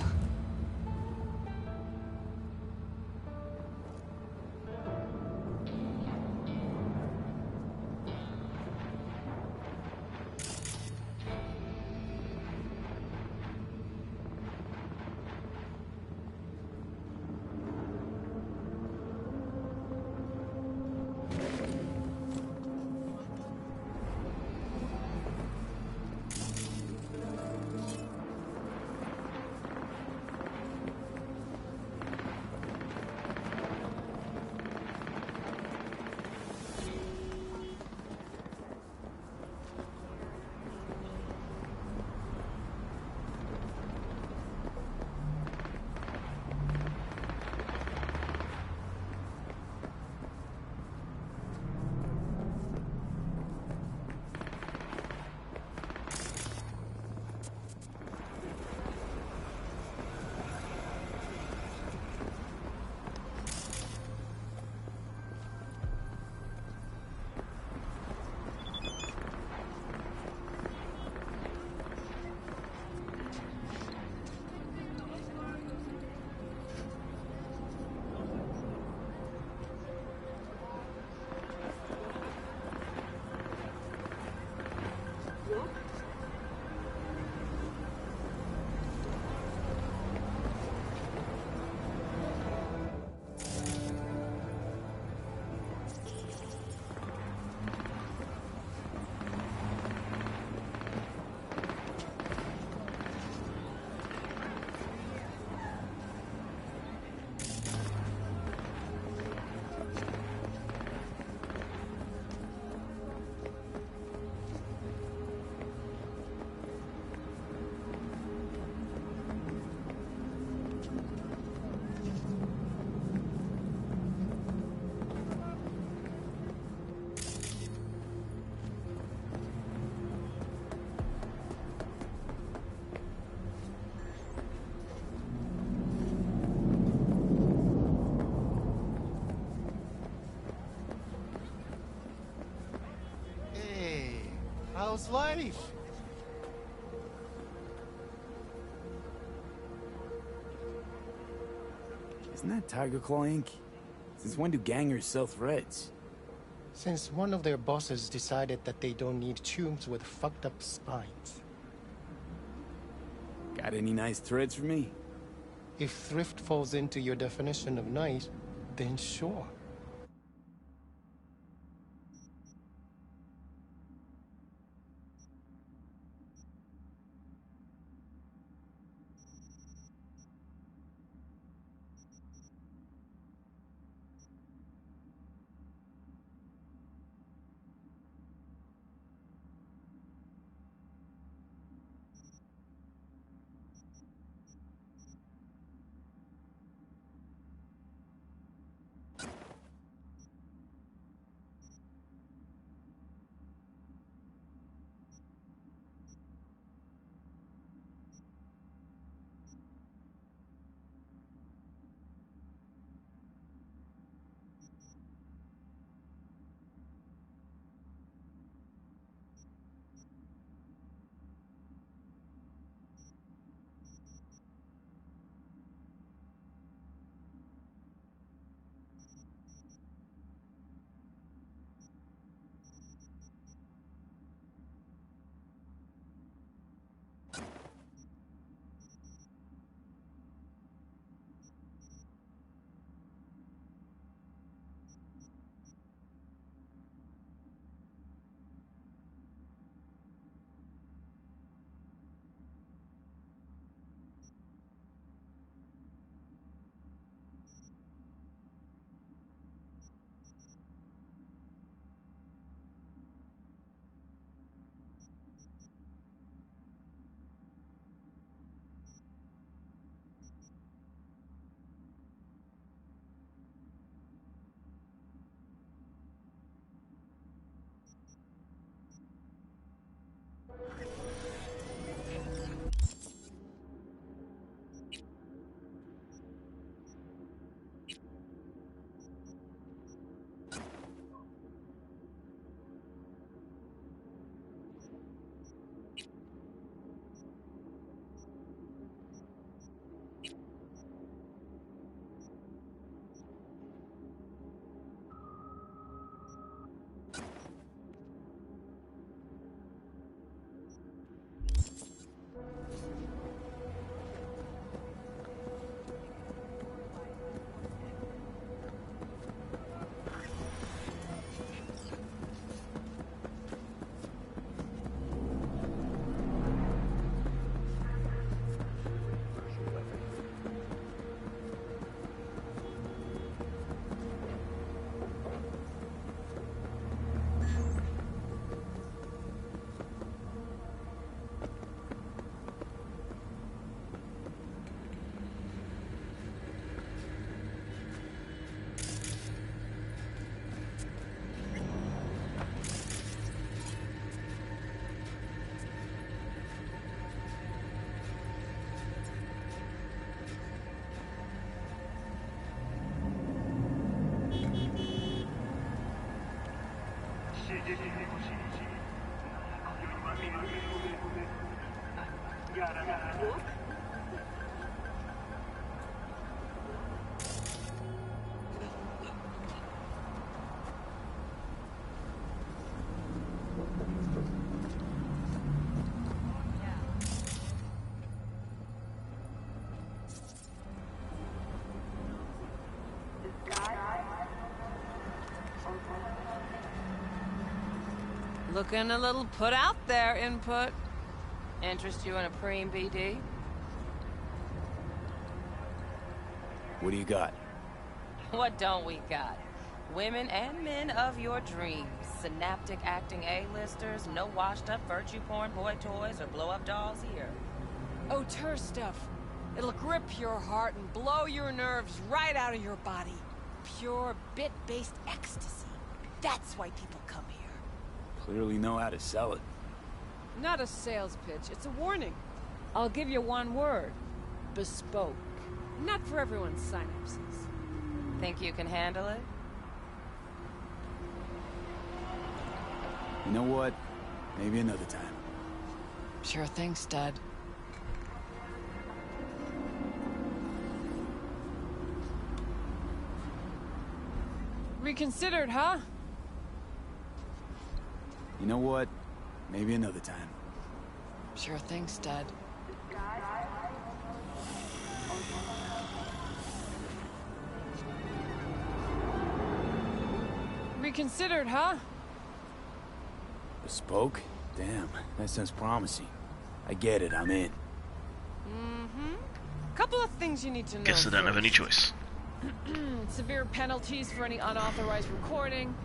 How's life? Isn't that Tiger Claw ink? Since when do gangers sell threads? Since one of their bosses decided that they don't need tombs with fucked up spines. Got any nice threads for me? If thrift falls into your definition of nice, then sure. Looking a little put out there, Input. Interest you in a preem BD? What do you got? What don't we got? Women and men of your dreams. Synaptic acting A-listers, no washed-up virtue porn boy toys or blow-up dolls here. Auteur stuff. It'll grip your heart and blow your nerves right out of your body. Pure bit-based ecstasy. That's why people come here. Clearly know how to sell it. Not a sales pitch, it's a warning. I'll give you one word. Bespoke. Not for everyone's synapses. Think you can handle it? You know what? Maybe another time. Sure thing, stud. Reconsidered, huh? You know what? Maybe another time. Sure thing, stud. Reconsidered, huh? Bespoke? Damn, that sounds promising. I get it, I'm in. Mm-hmm. Couple of things you need to know. Guess I don't have any choice. Severe penalties for any unauthorized recording.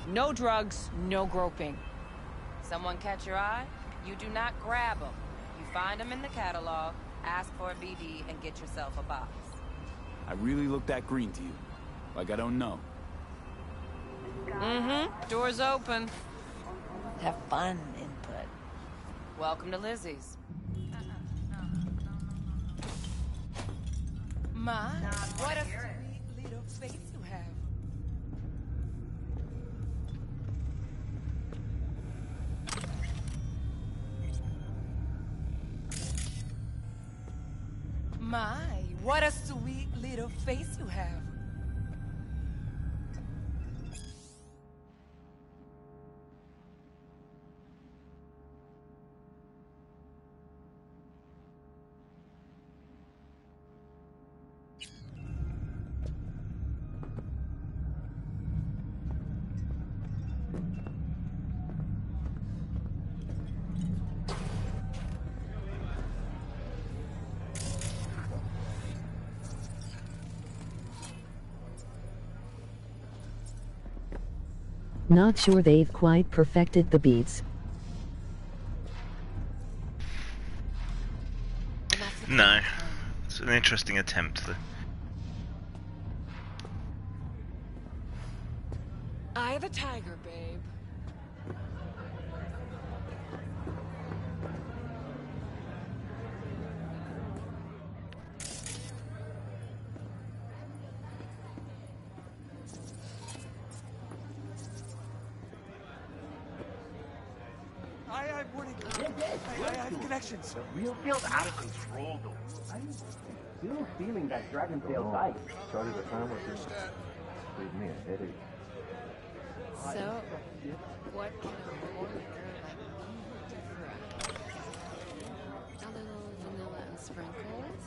No drugs, no groping. Someone catch your eye? You do not grab them. You find them in the catalog, ask for a BD, and get yourself a box. I really look that green to you. Like I don't know. Mm-hmm. Door's open. Have fun, Input. Welcome to Lizzie's. My, what a sweet little face you have. My, what a sweet little face you have. Not sure they've quite perfected the beats. No. It's an interesting attempt, though. Eye of the tiger, babe. I have connections. The real field's out of control, though. I'm still feeling that dragon tail bite. Started the time with this. Gave me a headache. So, what can a order like me do for a little vanilla and sprinkles?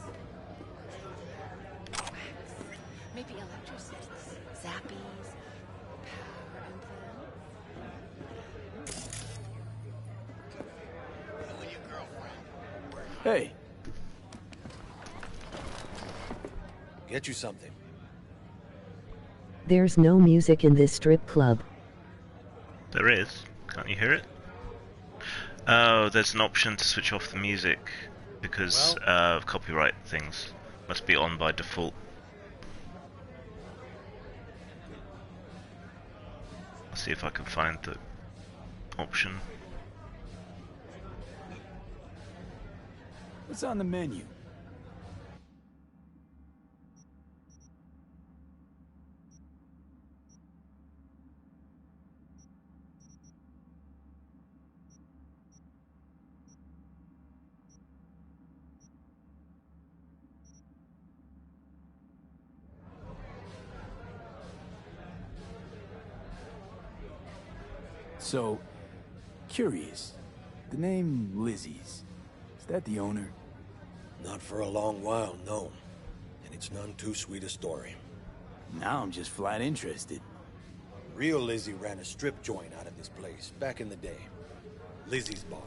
Wax. Maybe electrocytes, zappies, power implant. Hey. Get you something. There's no music in this strip club. There is. Can't you hear it? Oh, there's an option to switch off the music because of copyright things. Must be on by default. I'll see if I can find the option. What's on the menu? So, curious. The name Lizzie's, is that the owner? Not for a long while, no. And it's none too sweet a story. Now I'm just flat interested. Real Lizzie ran a strip joint out of this place, back in the day. Lizzie's Bar.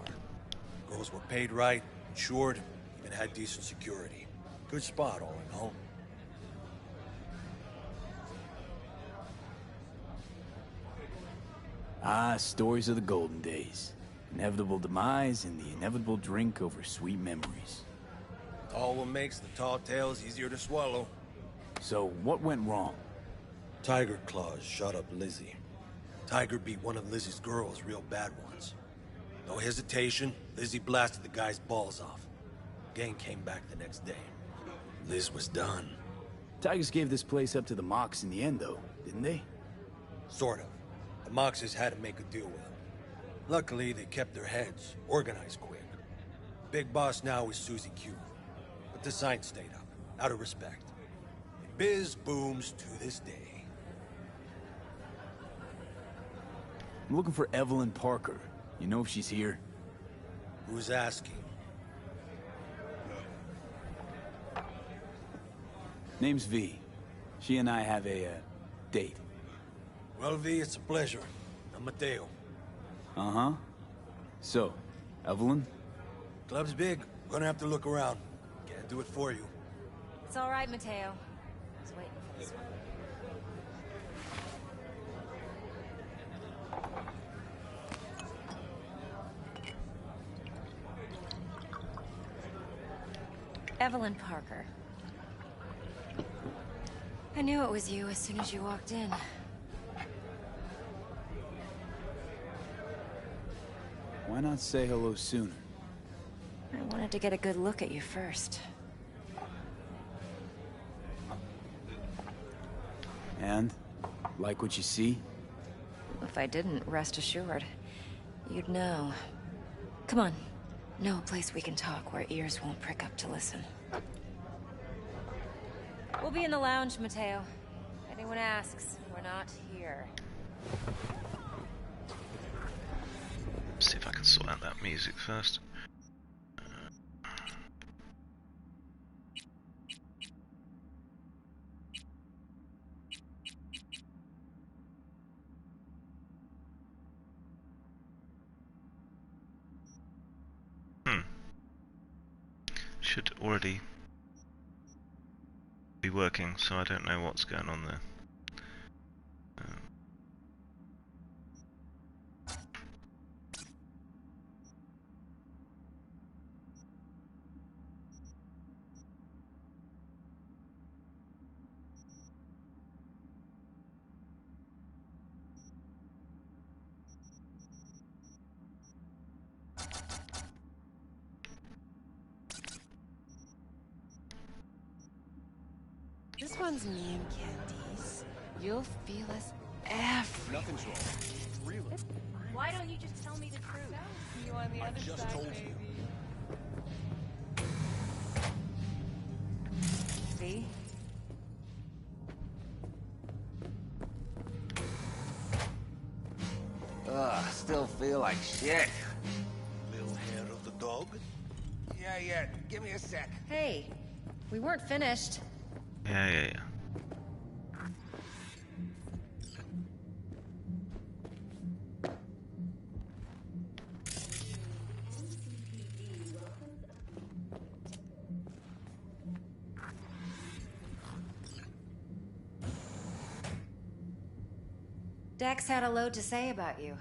Girls were paid right, insured, even had decent security. Good spot, all in all. Ah, stories of the golden days. Inevitable demise and the inevitable drink over sweet memories. All what makes the tall tales easier to swallow. So, what went wrong? Tiger Claws shot up Lizzie. Tiger beat one of Lizzie's girls real bad once. No hesitation, Lizzie blasted the guy's balls off. Gang came back the next day. Liz was done. Tigers gave this place up to the Mox in the end, though, didn't they? Sort of. The Moxes had to make a deal with them. Luckily, they kept their heads, organized quick. Big boss now is Susie Q. But the sign stayed up, out of respect. And biz booms to this day. I'm looking for Evelyn Parker. You know if she's here? Who's asking? Name's V. She and I have a, date. Well, V, it's a pleasure. I'm Mateo. Uh-huh. So, Evelyn? Club's big. Gonna have to look around. Can't do it for you. It's all right, Mateo. I was waiting for this one. Evelyn Parker. I knew it was you as soon as you walked in. Why not say hello sooner? I wanted to get a good look at you first. And? Like what you see? If I didn't, rest assured, you'd know. Come on. No place we can talk where ears won't prick up to listen. We'll be in the lounge, Mateo. If anyone asks, we're not here. See if I can sort out that music first. Should already be working, so I don't know what's going on there. This one's me and Candice. You'll feel us everywhere. Nothing's wrong. Really? Why don't you just tell me the truth? See you on the other just side, told baby. See? Ugh, still feel like shit. Little hair of the dog? Yeah, give me a sec. Hey, we weren't finished. Yeah. Dex had a load to say about you.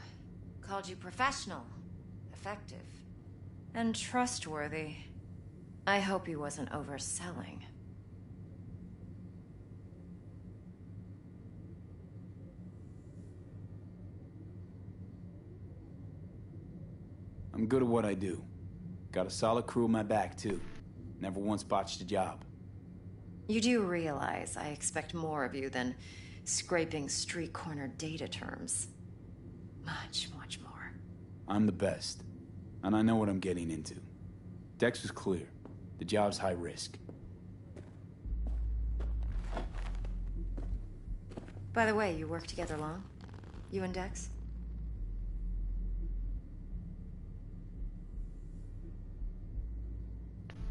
Called you professional, effective, and trustworthy. I hope he wasn't overselling. I'm good at what I do. Got a solid crew in my back, too. Never once botched a job. You do realize I expect more of you than scraping street corner data terms. Much, much more. I'm the best. And I know what I'm getting into. Dex was clear. The job's high risk. By the way, you work together long? You and Dex?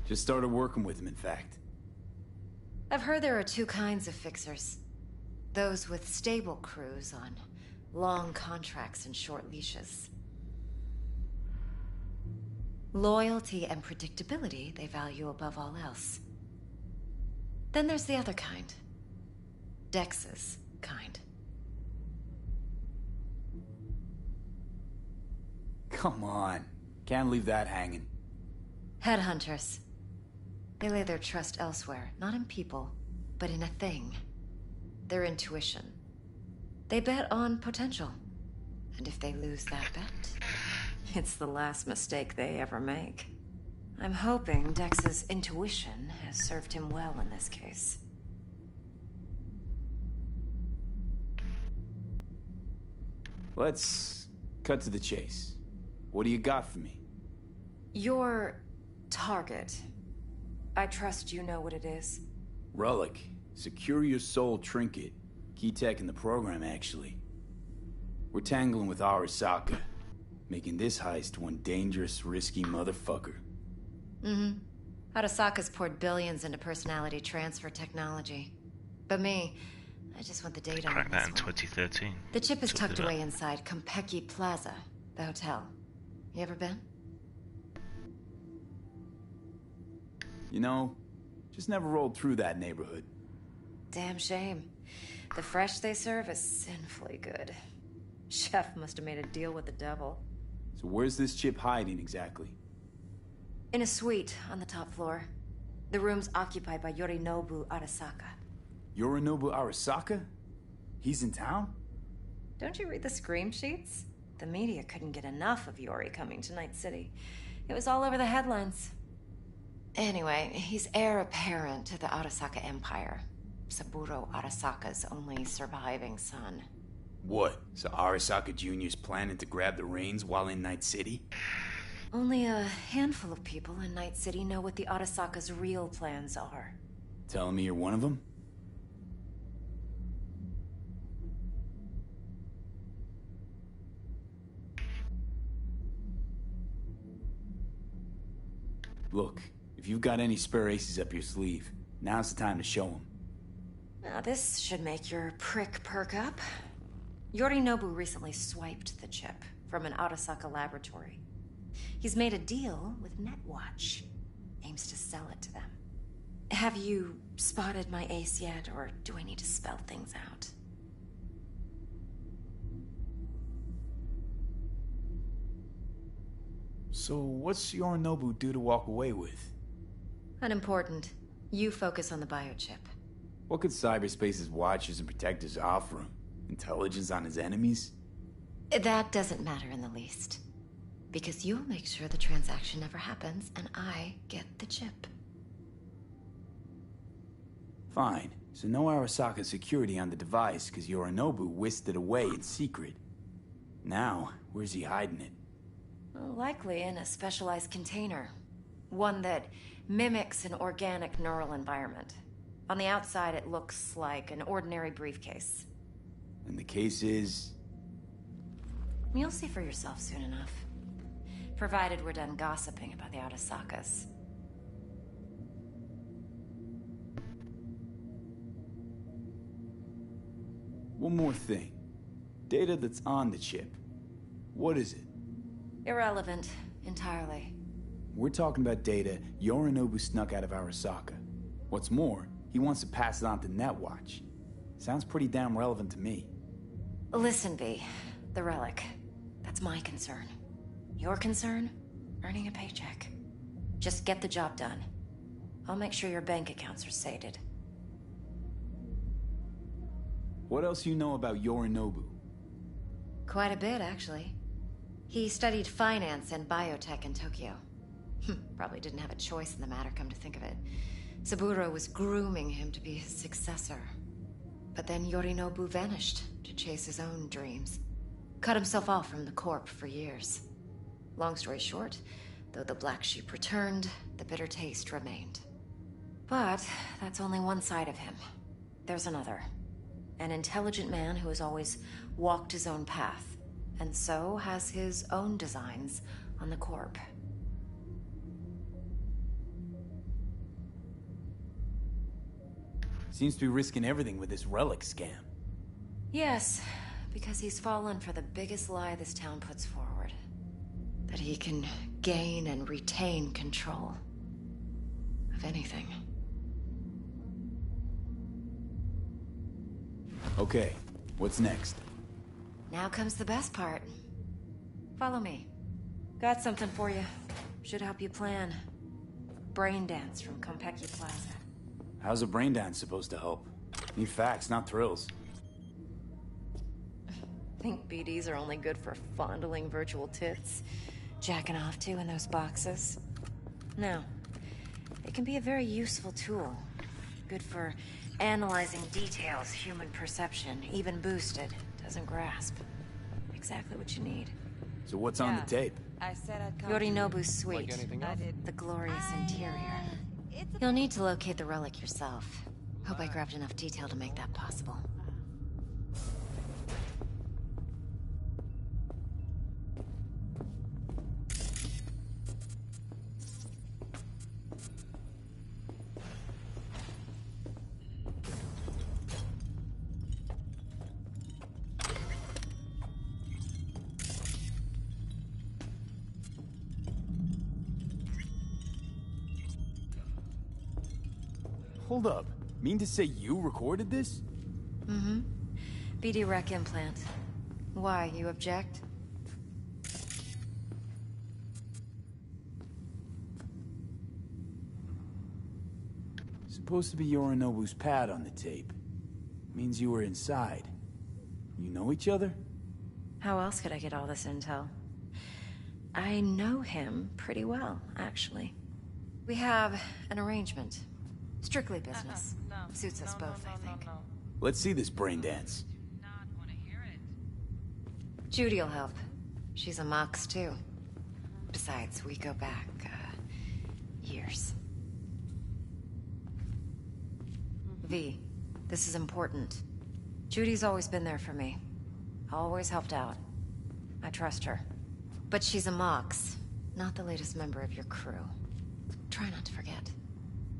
Just started working with him, in fact. I've heard there are two kinds of fixers. Those with stable crews on long contracts and short leashes. Loyalty and predictability they value above all else. Then there's the other kind. Dex's kind. Come on. Can't leave that hanging. Headhunters. They lay their trust elsewhere, not in people, but in a thing. Their intuition. They bet on potential. And if they lose that bet, it's the last mistake they ever make. I'm hoping Dex's intuition has served him well in this case. Let's cut to the chase. What do you got for me? Your target. I trust you know what it is. Relic. Secure your soul trinket. Key tech in the program, actually. We're tangling with Arasaka, making this heist one dangerous, risky motherfucker. Mm-hmm. Arasaka's poured billions into personality transfer technology. But me, I just want the data on Cracked that this in one. 2013. The chip is Took tucked it away up. inside Kompeki Plaza, the hotel. You ever been? You know, just never rolled through that neighborhood. Damn shame. The fresh they serve is sinfully good. Chef must have made a deal with the devil. So where's this chip hiding exactly? In a suite on the top floor. The room's occupied by Yorinobu Arasaka. Yorinobu Arasaka? He's in town? Don't you read the scream sheets? The media couldn't get enough of Yori coming to Night City. It was all over the headlines. Anyway, he's heir apparent to the Arasaka Empire. Saburo Arasaka's only surviving son. What? So Arasaka Jr.'s planning to grab the reins while in Night City? Only a handful of people in Night City know what the Arasaka's real plans are. Telling me you're one of them? Look, if you've got any spare aces up your sleeve, now's the time to show them. Now this should make your prick perk up. Yorinobu recently swiped the chip from an Arasaka laboratory. He's made a deal with Netwatch. Aims to sell it to them. Have you spotted my ace yet, or do I need to spell things out? So what's Yorinobu due to walk away with? Unimportant. You focus on the biochip. What could cyberspace's watchers and protectors offer him? Intelligence on his enemies? That doesn't matter in the least. Because you'll make sure the transaction never happens, and I get the chip. Fine. So no Arasaka security on the device, because Yorinobu whisked it away in secret. Now, where's he hiding it? Likely in a specialized container. One that mimics an organic neural environment. On the outside, it looks like an ordinary briefcase. And the case is... You'll see for yourself soon enough. Provided we're done gossiping about the Arasakas. One more thing. Data that's on the chip. What is it? Irrelevant, entirely. We're talking about data Yorinobu snuck out of Arasaka. What's more, he wants to pass it on to Netwatch. Sounds pretty damn relevant to me. Listen, V. The relic. That's my concern. Your concern? Earning a paycheck. Just get the job done. I'll make sure your bank accounts are sated. What else you know about Yorinobu? Quite a bit, actually. He studied finance and biotech in Tokyo. Probably didn't have a choice in the matter, come to think of it. Saburo was grooming him to be his successor. But then Yorinobu vanished to chase his own dreams. Cut himself off from the Corp for years. Long story short, though the black sheep returned, the bitter taste remained. But that's only one side of him. There's another. An intelligent man who has always walked his own path, and so has his own designs on the Corp. Seems to be risking everything with this relic scam. Yes, because he's fallen for the biggest lie this town puts forward. That he can gain and retain control of anything. Okay, what's next? Now comes the best part. Follow me. Got something for you. Should help you plan. Brain dance from Konpeki Plaza. How's a brain dance supposed to help? Need facts, not thrills. Think BDs are only good for fondling virtual tits, jacking off to in those boxes? No. It can be a very useful tool. Good for analyzing details human perception, even boosted, doesn't grasp. Exactly what you need. So what's on the tape? I said I'd come. Yorinobu's suite. Like anything else? The glorious interior. You'll need to locate the relic yourself. Hope I grabbed enough detail to make that possible. Hold up. Mean to say you recorded this? Mm-hmm. BD rec implant. Why, you object? Supposed to be Yorinobu's pad on the tape. Means you were inside. You know each other? How else could I get all this intel? I know him pretty well, actually. We have an arrangement. Strictly business. Suits us both, I think. Let's see this brain dance. Judy'll help. She's a Mox, too. Besides, we go back, years. V, this is important. Judy's always been there for me. Always helped out. I trust her. But she's a Mox, not the latest member of your crew. Try not to forget.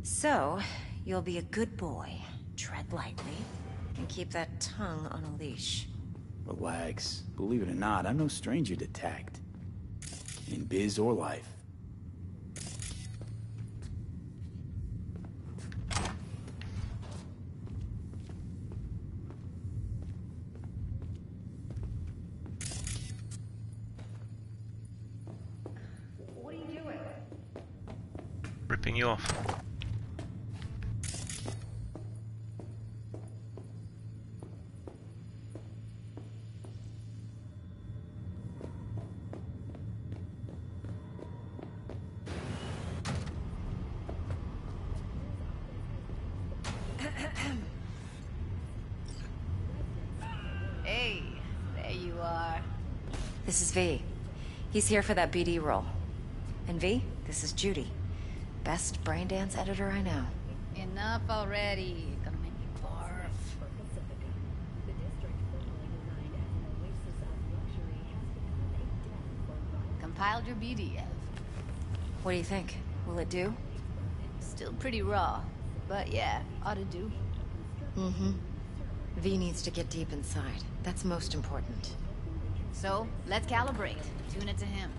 So, you'll be a good boy, tread lightly, and keep that tongue on a leash. Relax. Believe it or not, I'm no stranger to tact. In biz or life. What are you doing? Ripping you off. Hey, there you are. This is V. He's here for that BD role. And V, this is Judy. Best brain dance editor I know. Enough already. Gonna make me barf. Compiled your BDF. What do you think? Will it do? Still pretty raw, but yeah, ought to do. Mm-hmm. V needs to get deep inside. That's most important. So, let's calibrate. Tune it to him.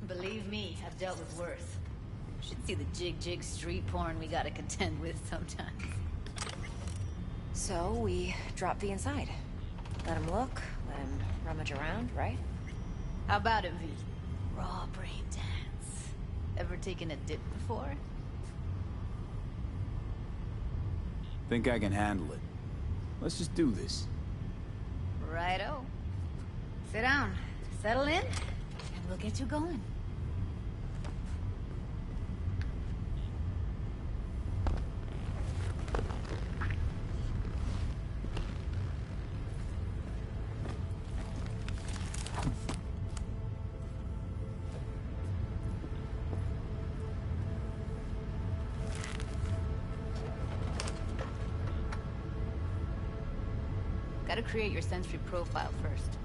Believe me, I've dealt with worse. Should see the jig street porn we gotta contend with sometimes. So, we drop V inside. Let him look, let him rummage around, right? How about it, V? Raw brain dance. Ever taken a dip before? Think I can handle it. Let's just do this. Righto. Sit down, settle in, and we'll get you going. Gotta create your sensory profile first.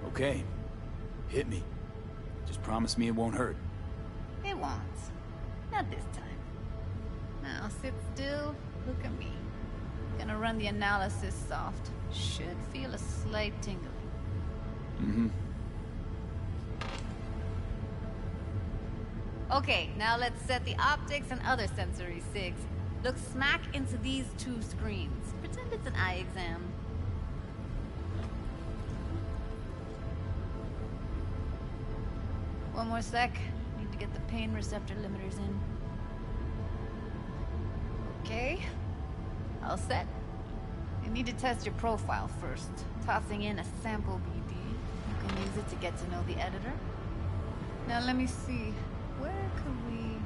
Okay. Hit me. promise me it won't hurt. It won't. Not this time. Now sit still, look at me. Gonna run the analysis soft. Should feel a slight tingle. Mm-hmm. Okay, now let's set the optics and other sensory sigs. Look smack into these two screens. Pretend it's an eye exam. One more sec. Need to get the pain receptor limiters in. Okay. All set. You need to test your profile first. Tossing in a sample BD. You can use it to get to know the editor. Now let me see. Where could we...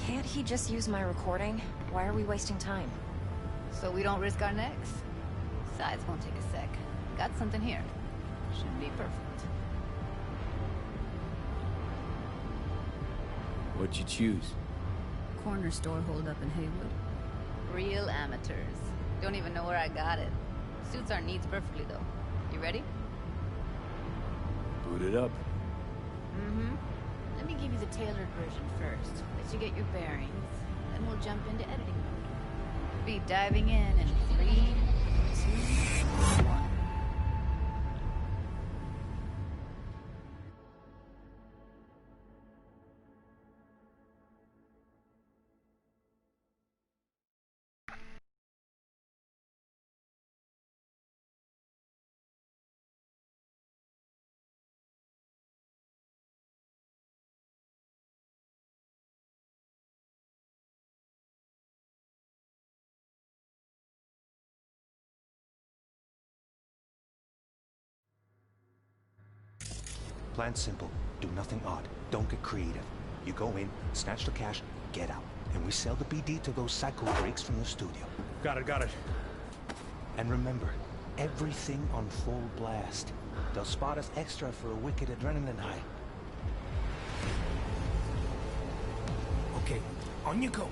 Can't he just use my recording? Why are we wasting time? So we don't risk our necks? Besides, won't take a sec. Got something here. Should be perfect. What'd you choose? Corner store holdup in Haywood. Real amateurs. Don't even know where I got it. Suits our needs perfectly, though. You ready? Boot it up. Mm-hmm. Let me give you the tailored version first. Let you get your bearings. Then we'll jump into editing mode. Be diving in 3, 2, 1. Plan simple. Do nothing odd. Don't get creative. You go in, snatch the cash, get out. And we sell the BD to those psycho freaks from the studio. Got it. And remember, everything on full blast. They'll spot us extra for a wicked adrenaline high. Okay, on you go.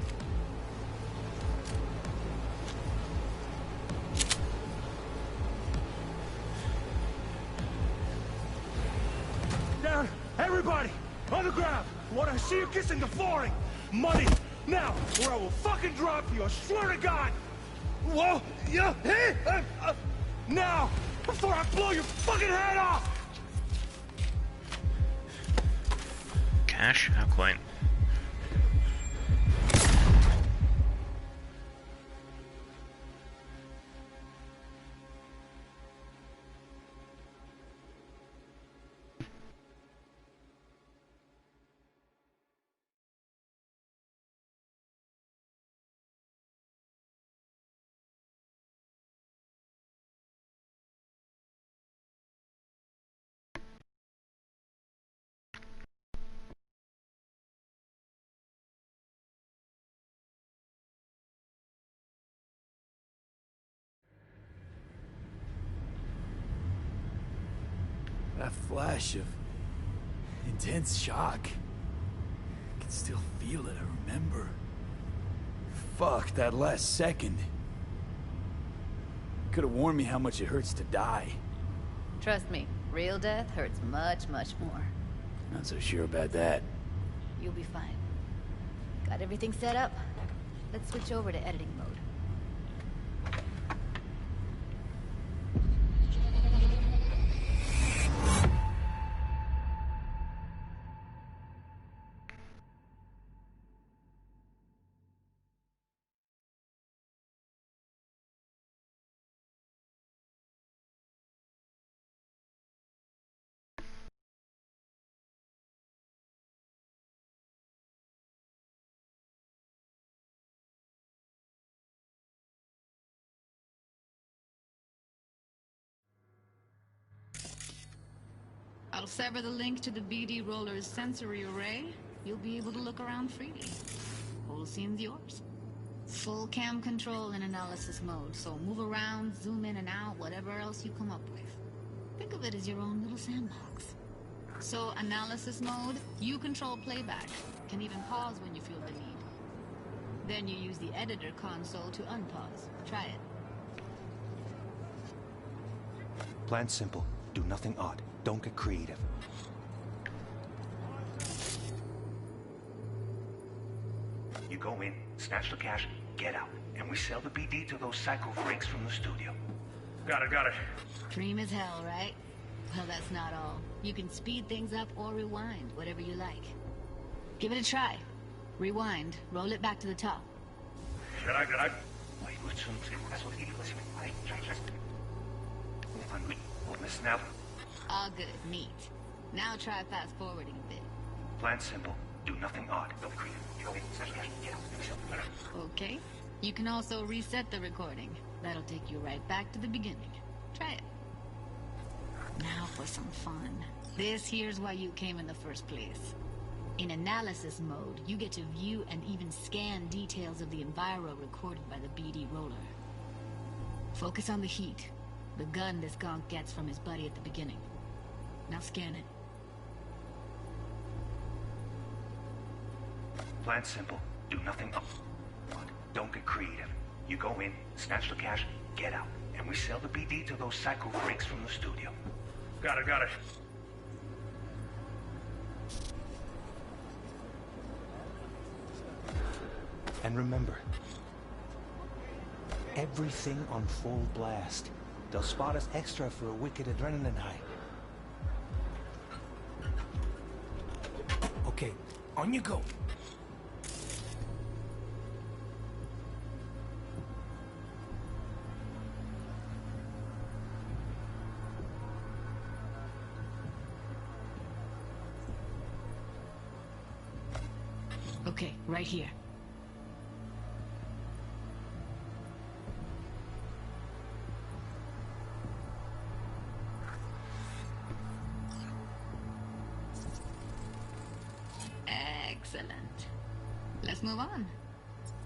Down! Everybody! On the ground! Wanna see you kissing the flooring! Money! Now! Or I will fucking drop you, I swear to God! Whoa! Yeah! Hey! Now! Before I blow your fucking head off! Cash? How quaint. That flash of intense shock. I can still feel it, I remember. Fuck, that last second. Could have warned me how much it hurts to die. Trust me, real death hurts much, much more. Not so sure about that. You'll be fine. Got everything set up? Let's switch over to editing mode. I'll sever the link to the BD Roller's sensory array. You'll be able to look around freely. Whole scene's yours. Full cam control in analysis mode, so move around, zoom in and out, whatever else you come up with. Think of it as your own little sandbox. So, analysis mode, you control playback. Can even pause when you feel the need. Then you use the editor console to unpause. Try it. Plan simple. Do nothing odd. Don't get creative. You go in, snatch the cash, get out, and we sell the BD to those psycho freaks from the studio. Got it. Dream as hell, right? Well, that's not all. You can speed things up or rewind, whatever you like. Give it a try. Rewind, roll it back to the top. All good, neat. Now try fast forwarding a bit. Plan simple. Do nothing odd. Don't create it. You go in, snatch the cash, get out. Okay. You can also reset the recording. That'll take you right back to the beginning. Try it. Now for some fun. This here's why you came in the first place. In analysis mode, you get to view and even scan details of the enviro recorded by the BD roller. Focus on the heat, the gun this gonk gets from his buddy at the beginning. Now scan it. Plan simple. Do nothing odd. Don't get creative. You go in, snatch the cash, get out, and we sell the BD to those psycho freaks from the studio. Got it. And remember, everything on full blast. They'll spot us extra for a wicked adrenaline high. Okay, on you go. Okay, right here. Excellent. Let's move on.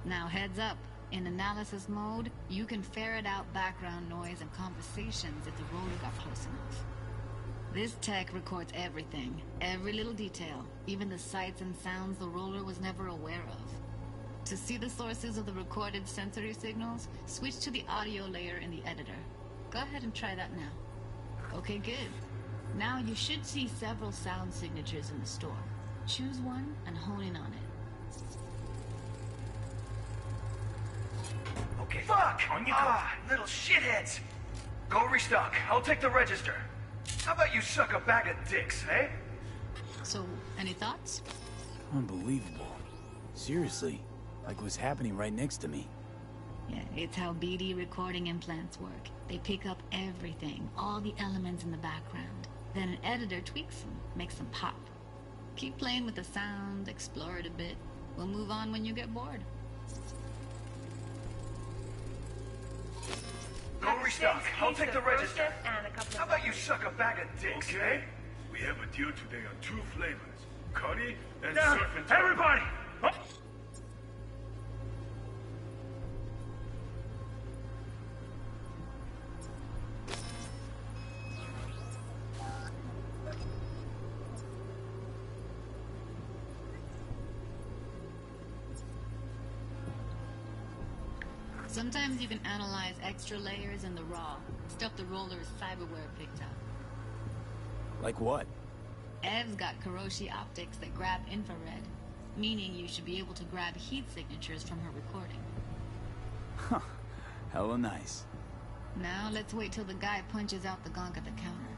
Now heads up. In analysis mode, you can ferret out background noise and conversations if the roller got close enough. This tech records everything, every little detail, even the sights and sounds the roller was never aware of. To see the sources of the recorded sensory signals, switch to the audio layer in the editor. Go ahead and try that now. Okay, good. Now you should see several sound signatures in the store. Choose one and hone in on it. Okay. Fuck! On you go. Little shitheads! Go restock. I'll take the register. How about you suck a bag of dicks, eh? So, any thoughts? Unbelievable. Seriously, like what's happening right next to me. Yeah, it's how BD recording implants work. They pick up everything, all the elements in the background. Then an editor tweaks them, makes them pop. Keep playing with the sound, explore it a bit. We'll move on when you get bored. Go restock. I'll take the register. How about you suck a bag of dicks, Okay. eh? We have a deal today on 2 flavors. Curry and Now, surf and turf. everybody! Up. Sometimes you can analyze extra layers in the raw, stuff the roller's cyberware picked up. Like what? Ev's got Kiroshi optics that grab infrared, meaning you should be able to grab heat signatures from her recording. Huh. Hella nice. Now let's wait till the guy punches out the gonk at the counter.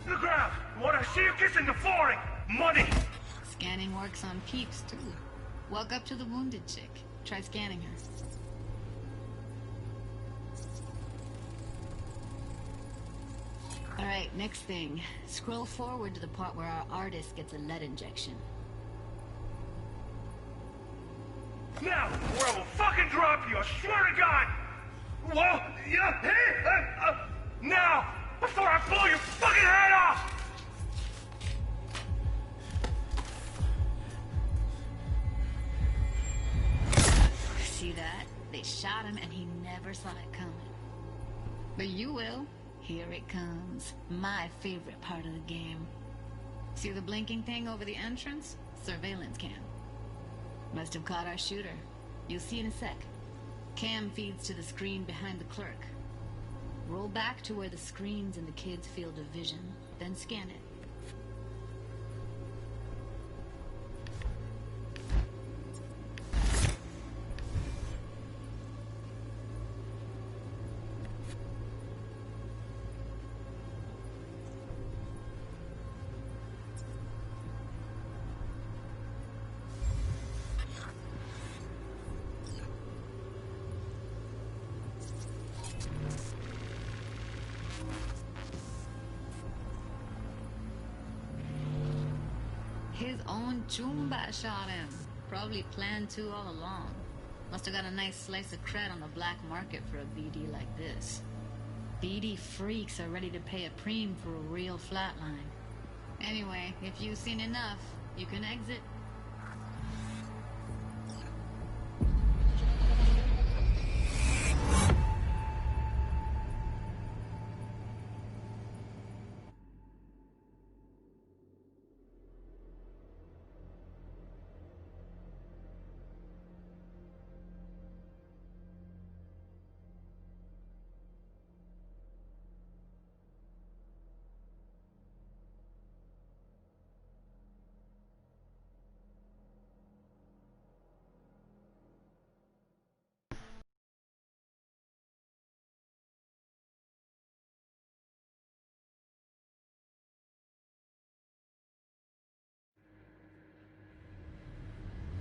On the ground! Wanna see you kissing the flooring! Money! Scanning works on peeps, too. Walk up to the wounded chick. Try scanning her. Alright, next thing. Scroll forward to the part where our artist gets a lead injection. Now, or I will fucking drop you, I swear to God! Whoa! Yeah! Hey! Now! Before I blow your fucking head off! See that? They shot him and he never saw it coming. But you will. Here it comes. My favorite part of the game. See the blinking thing over the entrance? Surveillance cam. Must have caught our shooter. You'll see in a sec. Cam feeds to the screen behind the clerk. Roll back to where the screen's in the kid's field of vision, then scan it. His own Chumba shot him. Probably planned to all along. Must have got a nice slice of cred on the black market for a BD like this. BD freaks are ready to pay a preem for a real flatline. Anyway, if you've seen enough, you can exit.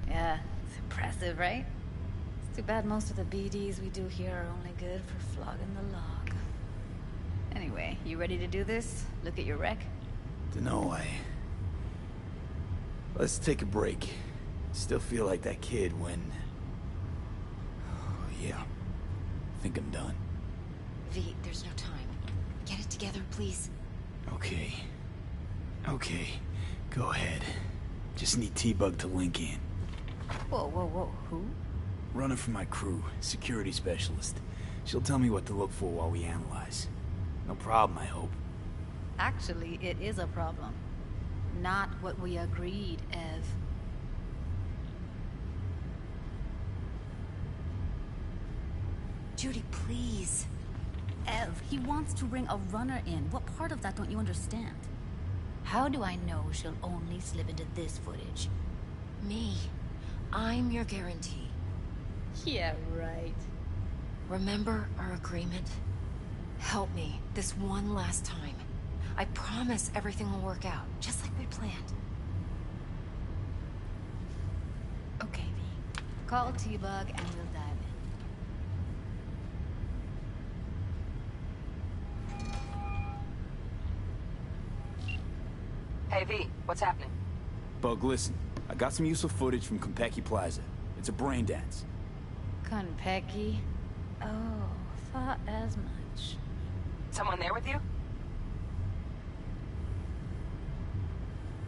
Yeah, it's impressive, right? It's too bad most of the BDs we do here are only good for flogging the log. Anyway, you ready to do this? Look at your rec? Dunno, Let's take a break. Still feel like that kid when... Oh, yeah. I think I'm done. V, there's no time. Get it together, please. Okay. Okay. Go ahead. Just need T-Bug to link in. Whoa, whoa, whoa, who? Running for my crew, security specialist. She'll tell me what to look for while we analyze. No problem, I hope. Actually, it is a problem. Not what we agreed, Ev. Judy, please. Ev, he wants to bring a runner in. What part of that don't you understand? How do I know she'll only slip into this footage? Me. I'm your guarantee. Yeah, right. Remember our agreement? Help me this one last time. I promise everything will work out, just like we planned. Okay, V. Call T-Bug and we'll dive in. Hey, V, what's happening? Bug, listen. I got some useful footage from Konpeki Plaza. It's a brain dance. Konpeki? Oh, thought as much. Someone there with you?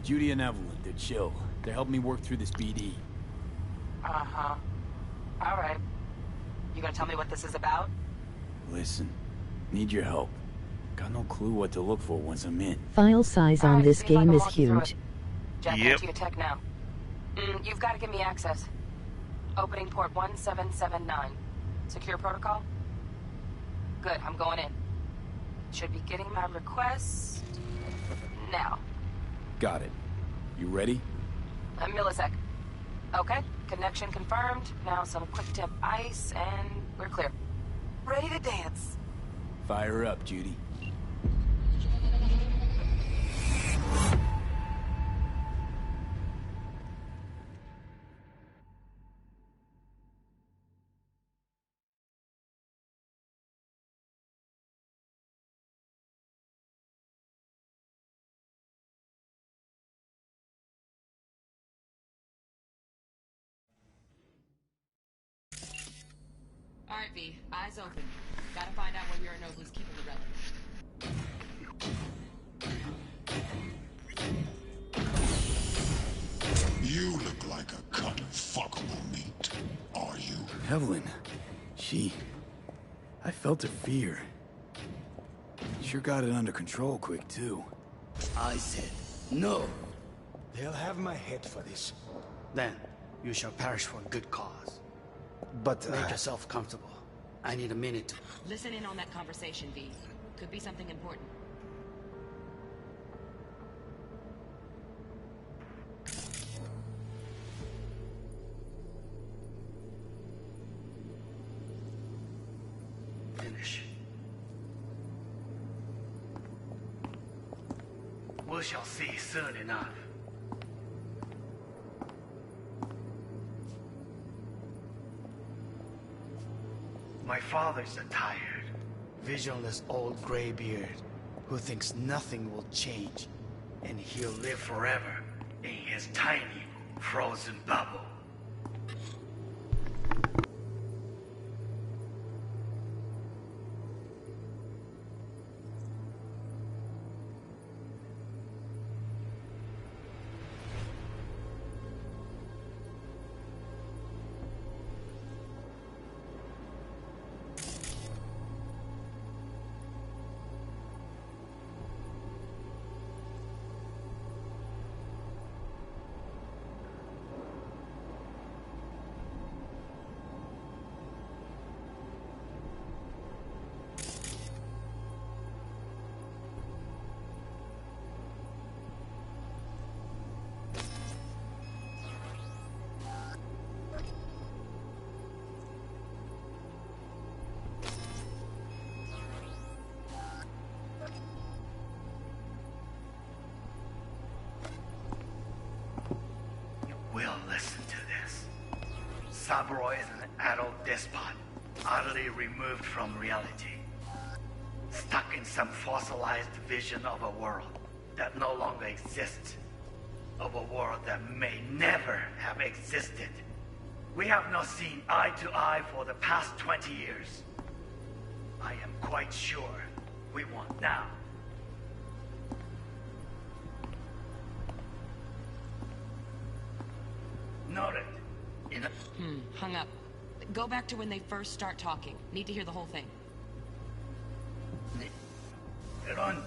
Judy and Evelyn, they're chill. They're helping me work through this BD. Uh-huh. All right. You gonna tell me what this is about? Listen, need your help. Got no clue what to look for once I'm in. File size on this game is huge. Jack into your tech now. You've got to give me access. Opening port 1779. Secure protocol? Good, I'm going in. Should be getting my request now. Got it. You ready? A millisec. Okay, connection confirmed. Now some quick tip ice and we're clear. Ready to dance. Fire up, Judy. Alright, V. Eyes open. Gotta find out where Yorinobu's keeping the relic. You look like a cut of fuckable meat. Are you? Evelyn. I felt her fear. Sure got it under control quick, too. I said, no. They'll have my head for this. Then, you shall perish for a good cause. But, Make yourself comfortable. I need a minute. Listen in on that conversation, V. Could be something important. Finish. We shall see soon enough. My father's a tired, visionless old graybeard who thinks nothing will change, and he'll live forever in his tiny, frozen bubble. Will listen to this. Saburo is an adult despot, utterly removed from reality. Stuck in some fossilized vision of a world that no longer exists. Of a world that may never have existed. We have not seen eye to eye for the past 20 years. I am quite sure we want now. Noted. Hung up. Go back to when they first start talking. Need to hear the whole thing. Get on.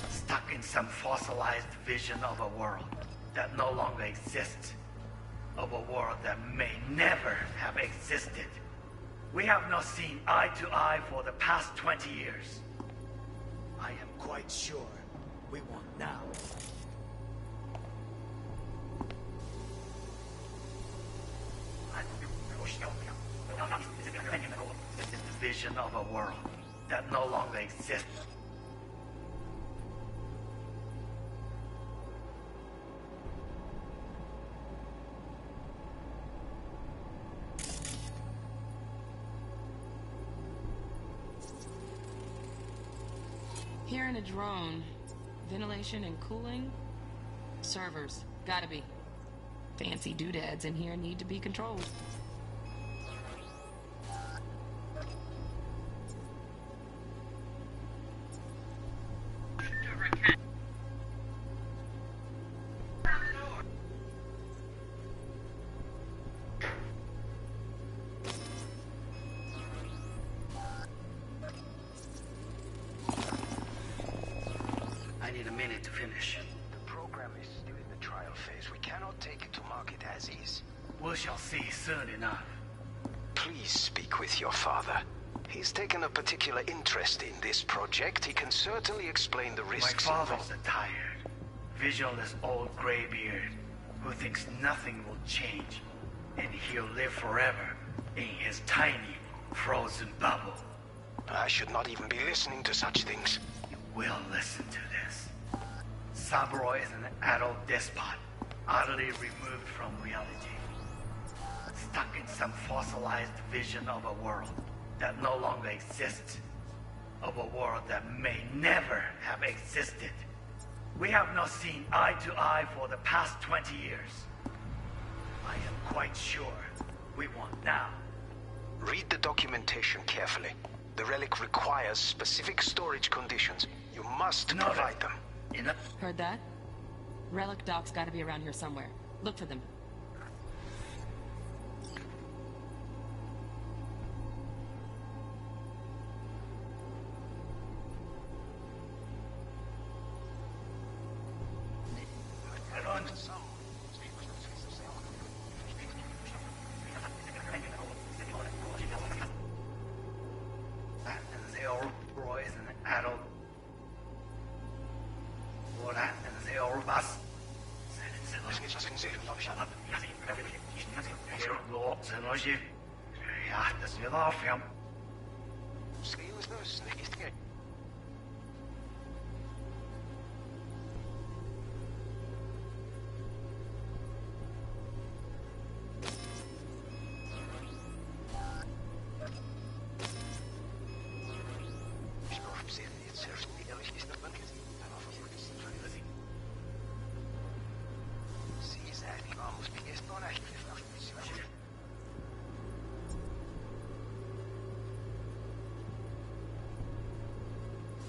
Stuck in some fossilized vision of a world that no longer exists. Of a world that may never have existed. We have not seen eye to eye for the past 20 years. I am quite sure we want now. The vision of a world that no longer exists. Here in a drone. Ventilation and cooling? Servers. Gotta be. Fancy doodads in here need to be controlled. I need a minute to finish. The program is still in the trial phase. We cannot take it to market as is. We shall see soon enough. Please speak with your father. He's taken a particular interest in this project. He can certainly explain the risks. My father's a tired, visionless old graybeard who thinks nothing will change, and he'll live forever in his tiny, frozen bubble. I should not even be listening to such things. You will listen to this. Saburo is an adult despot, utterly removed from reality. Stuck in some fossilized vision of a world that no longer exists. Of a world that may never have existed. We have not seen eye to eye for the past 20 years. I am quite sure we want now. Read the documentation carefully. The relic requires specific storage conditions. You You must provide them. Heard that? Relic docs gotta be around here somewhere. Look for them.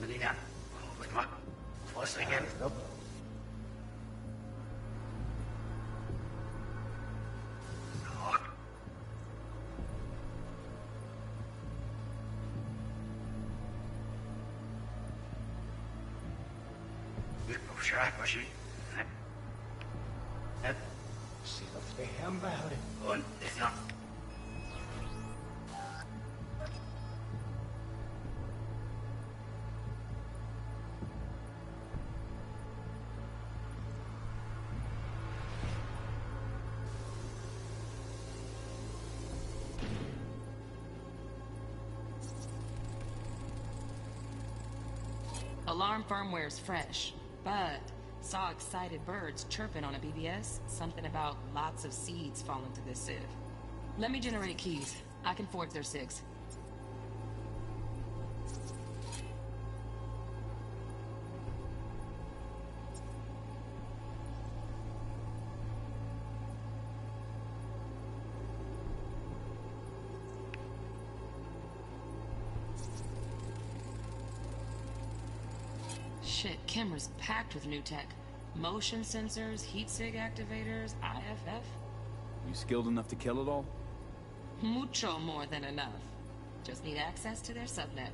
Medina, wait, what? What's again? Alarm firmware's fresh, but saw excited birds chirping on a BBS. Something about lots of seeds falling to this sieve. Let me generate keys. I can forge their SIGs. Shit, Kimmer's packed with new tech. Motion sensors, heat sig activators, IFF. You skilled enough to kill it all? Mucho more than enough. Just need access to their subnet.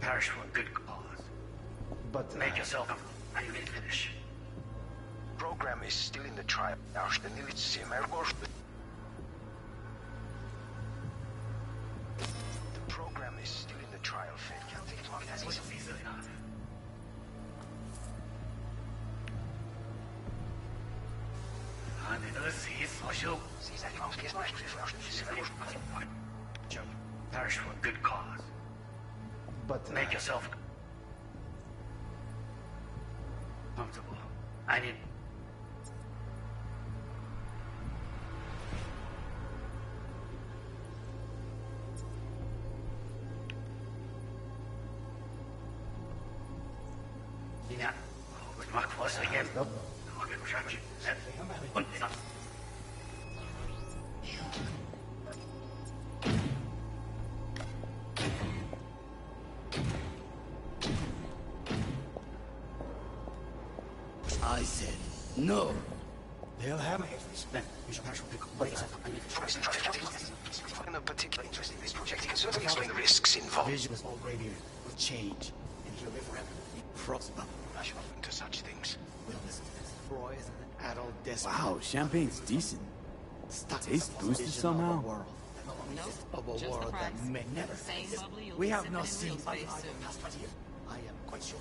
Perish for a good cause. But make yourself up. I didn't finish. Program is still in the trial. The program is still in the trial phase. Perish for a good cause. But make yourself comfortable. I need. Nina, with my close again. I said no. They'll have me. In a particular interest in this project, he can certainly explain the risks involved. Vision is already will change, and he'll live forever. Frostbite. I should open to such things. We'll listen to this. Roy is an adult despot. Wow, champagne's decent. Taste boosted somehow. Of a world that may never exist. We have not seen eye to eye in the past 20 years. I am quite sure.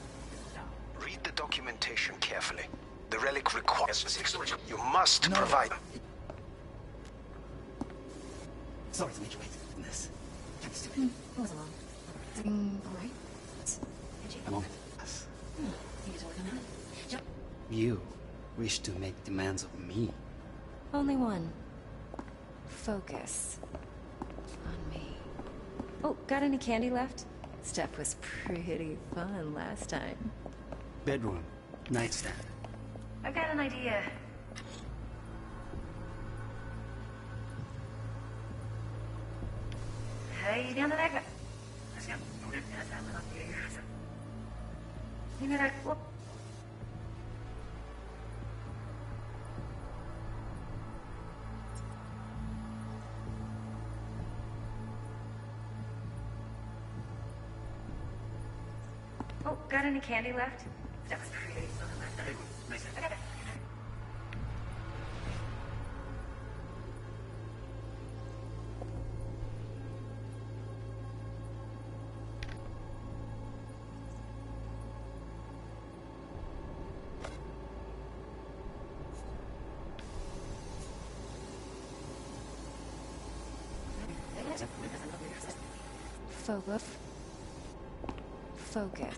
Read the documentation carefully. The relic requires specific storage. You must provide. Sorry to make you wait. This. Thanks to It was long. Everything all right? I'm on it. You guys working on it? You wish to make demands of me. Only one. Focus. On me. Oh, got any candy left? Stuff was pretty fun last time. Bedroom. Nightstand. I've got an idea. Hey, down the back. Oh, got any candy left? That was pretty fun last time. Okay. Focus.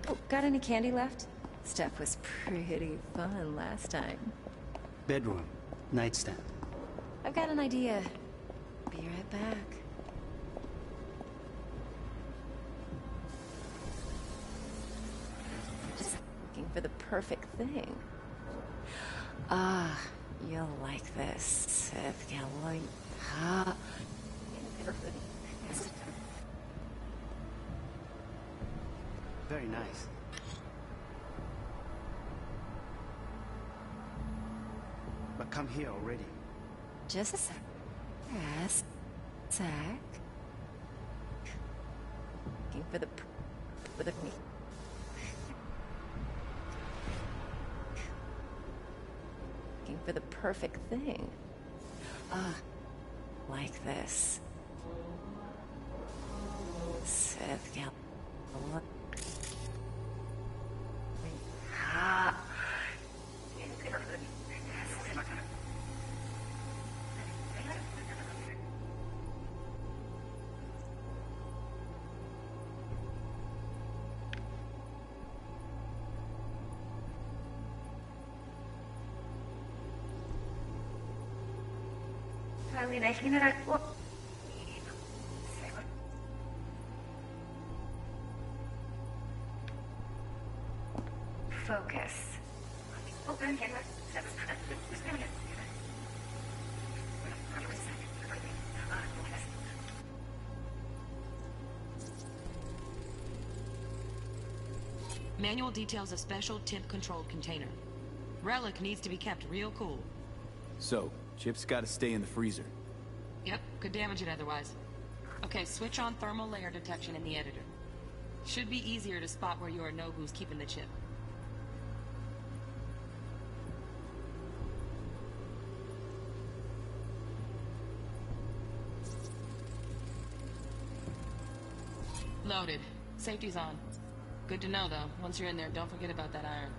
Oh, got any candy left? Stuff was pretty fun last time. Bedroom. Nightstand. I've got an idea. Be right back. Just looking for the perfect thing. Ah, you'll like this, Seth Galloy. Ah. Very nice. But come here already. Just a sec. Yes. Sec. Looking for the looking for the perfect thing. Ah, like this. Seth Galloy. Ah. Focus. Manual details a special temp-controlled container. Relic needs to be kept real cool. So, Chip's gotta stay in the freezer. Yep, could damage it otherwise. Okay, switch on thermal layer detection in the editor. Should be easier to spot where you or know who's keeping the chip. Loaded. Safety's on. Good to know, though. Once you're in there, don't forget about that iron.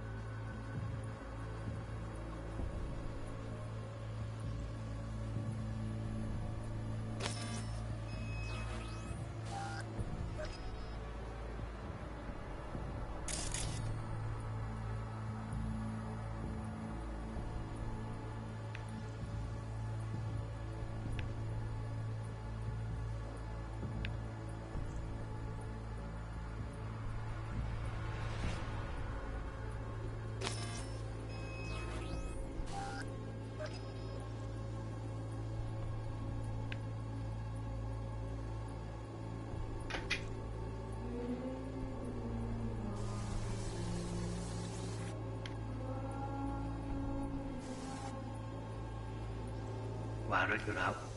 말을 그라고.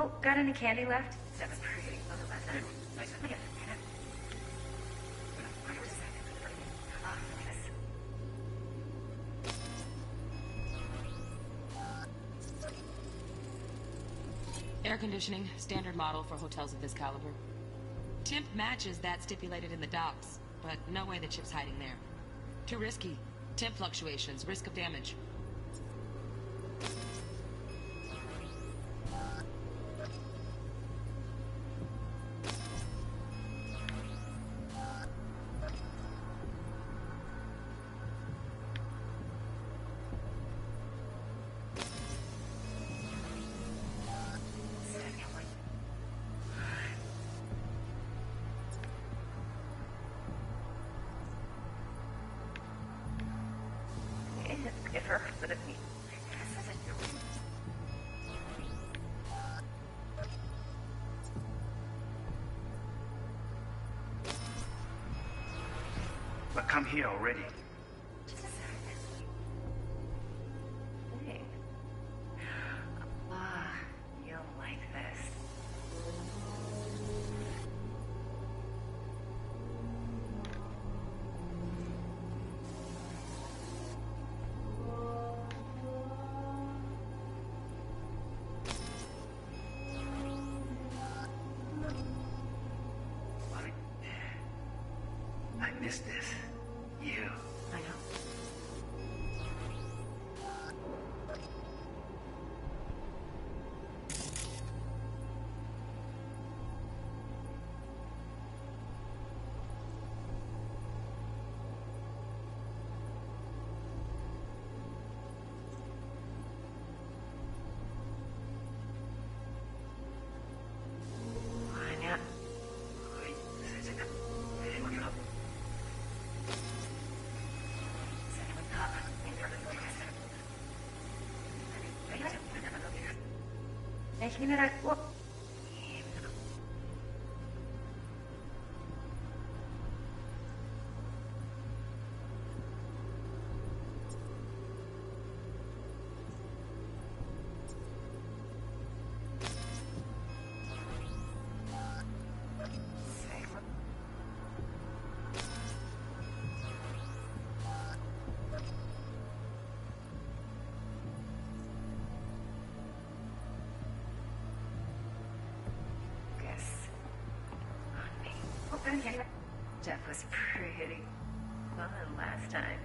Oh, got any candy left? That was pretty. Air conditioning, standard model for hotels of this caliber. Temp matches that stipulated in the docs, but no way the chip's hiding there. Too risky. Temp fluctuations, risk of damage. But come here already. You'll like this. I miss this. You. I know. Jeff was pretty fun last time.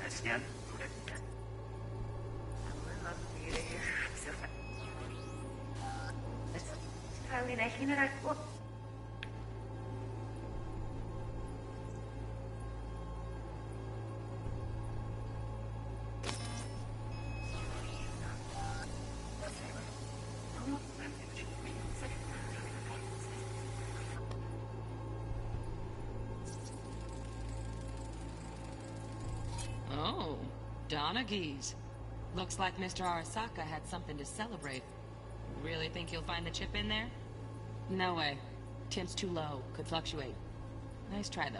Stand. Oh, Donaghy's. Looks like Mr. Arasaka had something to celebrate. Really think you'll find the chip in there? No way. Temp's too low. Could fluctuate. Nice try, though.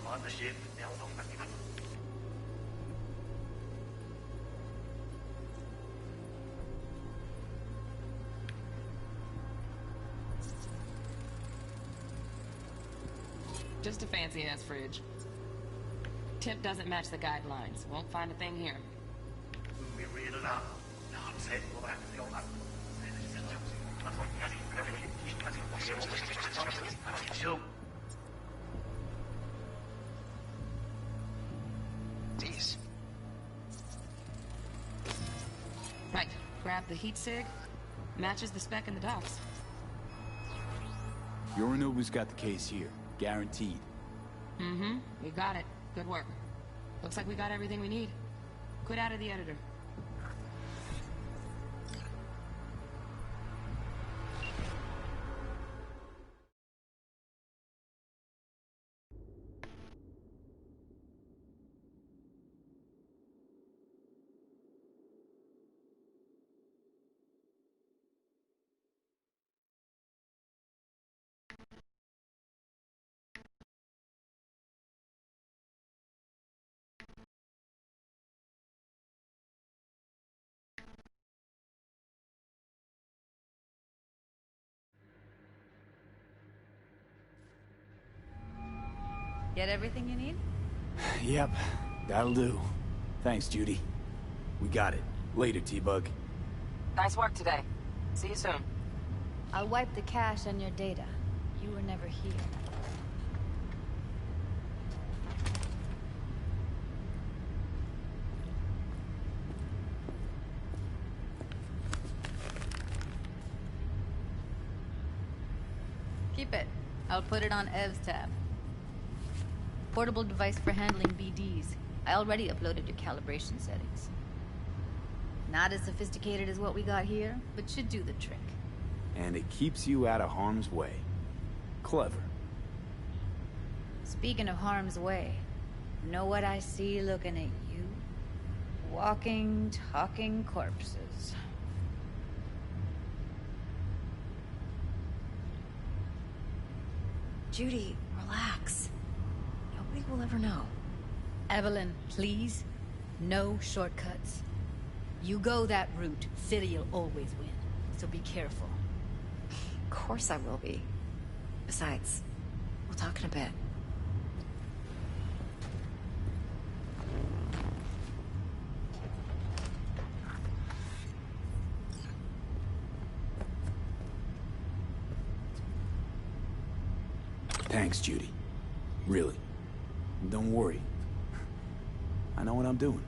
On the ship. Just a fancy-ass fridge. Temp doesn't match the guidelines. Won't find a thing here. We read it up. Jeez. Right. Grab the heat sig. Matches the spec in the docs. Yorinobu's got the case here. Guaranteed. Mm-hmm. We got it. Good work. Looks like we got everything we need. Quit out of the editor. Get everything you need? Yep, that'll do. Thanks, Judy. We got it. Later, T-Bug. Nice work today. See you soon. I'll wipe the cache on your data. You were never here. Keep it. I'll put it on Ev's tab. Portable device for handling BDs. I already uploaded your calibration settings. Not as sophisticated as what we got here, but should do the trick. And it keeps you out of harm's way. Clever. Speaking of harm's way, know what I see looking at you? Walking, talking corpses. Judy, relax. Nobody will ever know. Evelyn, please. No shortcuts. You go that route, City'll always win. So be careful. Of course I will be. Besides, we'll talk in a bit. Thanks, Judy. Really. Don't worry. I know what I'm doing.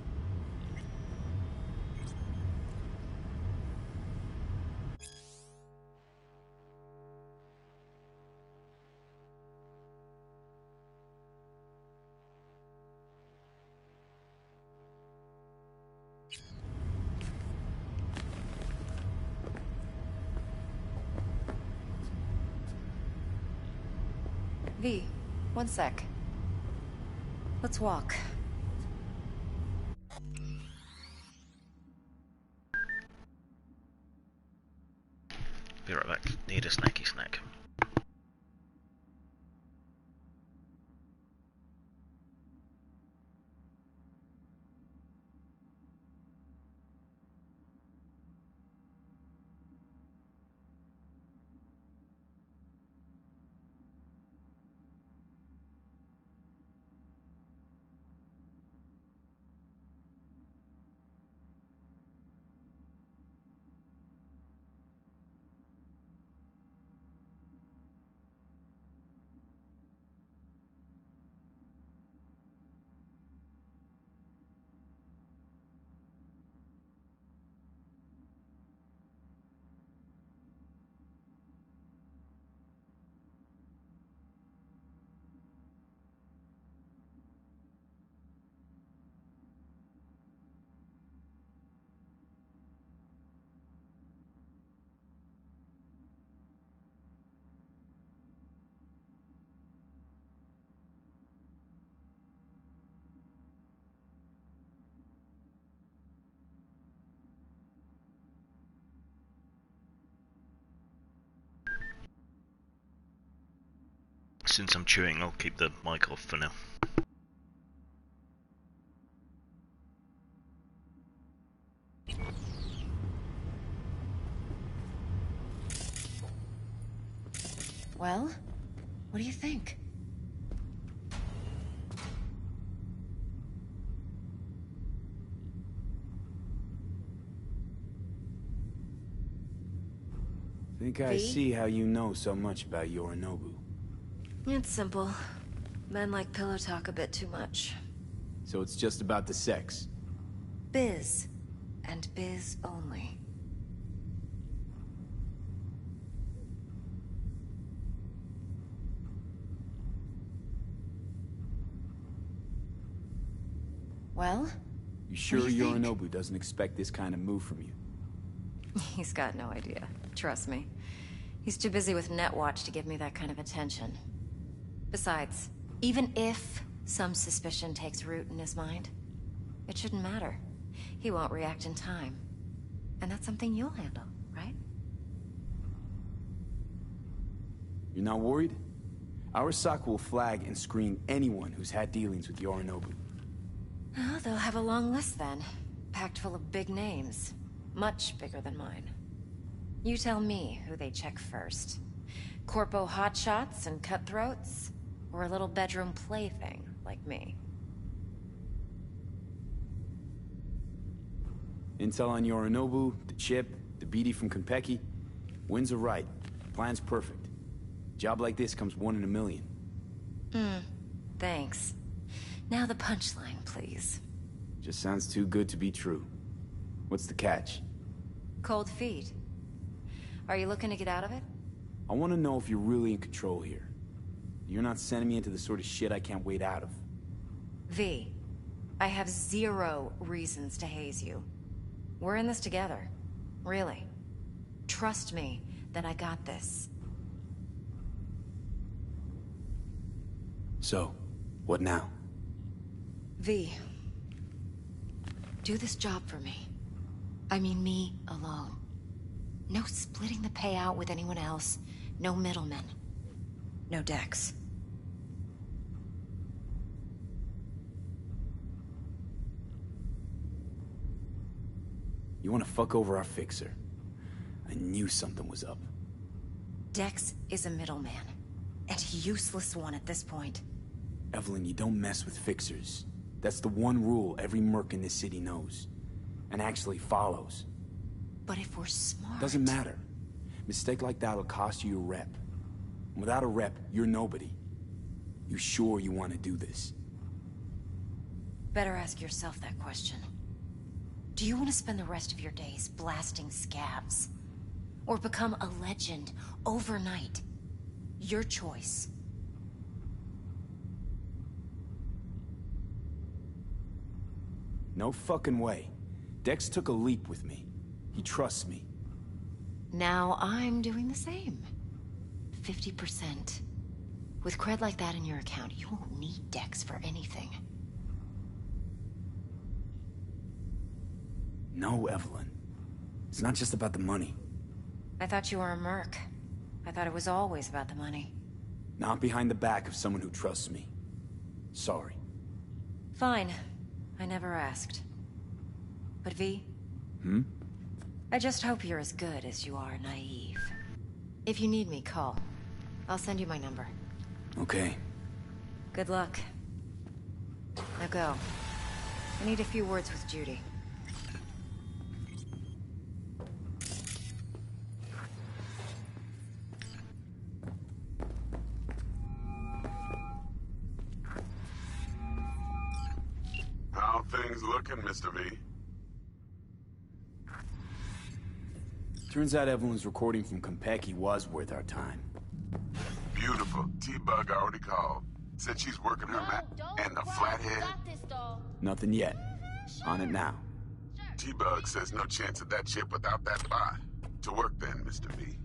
V, one sec. Let's walk. Be right back. Need a snacky snack. Since I'm chewing, I'll keep the mic off for now. Well, what do you think? Think I see how you know so much about Yorinobu. It's simple. Men like pillow talk a bit too much. So it's just about the sex? Biz. And biz only. Well? You sure Yorinobu doesn't expect this kind of move from you? He's got no idea. Trust me. He's too busy with Netwatch to give me that kind of attention. Besides, even if some suspicion takes root in his mind, it shouldn't matter. He won't react in time. And that's something you'll handle, right? You're not worried? Arasaka will flag and screen anyone who's had dealings with Yorinobu. Well, they'll have a long list then. Packed full of big names. Much bigger than mine. You tell me who they check first. Corpo hotshots and cutthroats? Or a little bedroom plaything like me? Intel on Yorinobu, the chip, the BD from Konpeki. Winds are right. Plan's perfect. Job like this comes 1 in a million. Thanks. Now the punchline, please. Just sounds too good to be true. What's the catch? Cold feet. Are you looking to get out of it? I want to know if you're really in control here. You're not sending me into the sort of shit I can't wait out of. V, I have 0 reasons to haze you. We're in this together. Really. Trust me that I got this. So, what now? V, do this job for me. I mean me alone. No splitting the payout with anyone else. No middlemen. No Dex. You want to fuck over our fixer? I knew something was up. Dex is a middleman. And a useless one at this point. Evelyn, you don't mess with fixers. That's the one rule every merc in this city knows. And actually follows. But if we're smart... Doesn't matter. Mistake like that'll cost you your rep. And without a rep, you're nobody. You sure you want to do this? Better ask yourself that question. Do you want to spend the rest of your days blasting scabs? Or become a legend overnight? Your choice. No fucking way. Dex took a leap with me. He trusts me. Now I'm doing the same. 50%. With cred like that in your account, you won't need Dex for anything. No, Evelyn. It's not just about the money. I thought you were a merc. I thought it was always about the money. Not behind the back of someone who trusts me. Sorry. Fine. I never asked. But V? I just hope you're as good as you are naive. If you need me, call. I'll send you my number. Okay. Good luck. Now go. I need a few words with Judy. How things looking, Mr. V? Turns out Evelyn's recording from Konpeki was worth our time. Beautiful. T-Bug already called. Said she's working her map. And the flathead? Nothing yet. On it now. T-Bug says no chance of that chip without that bot. To work then, Mr. V.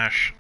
cash.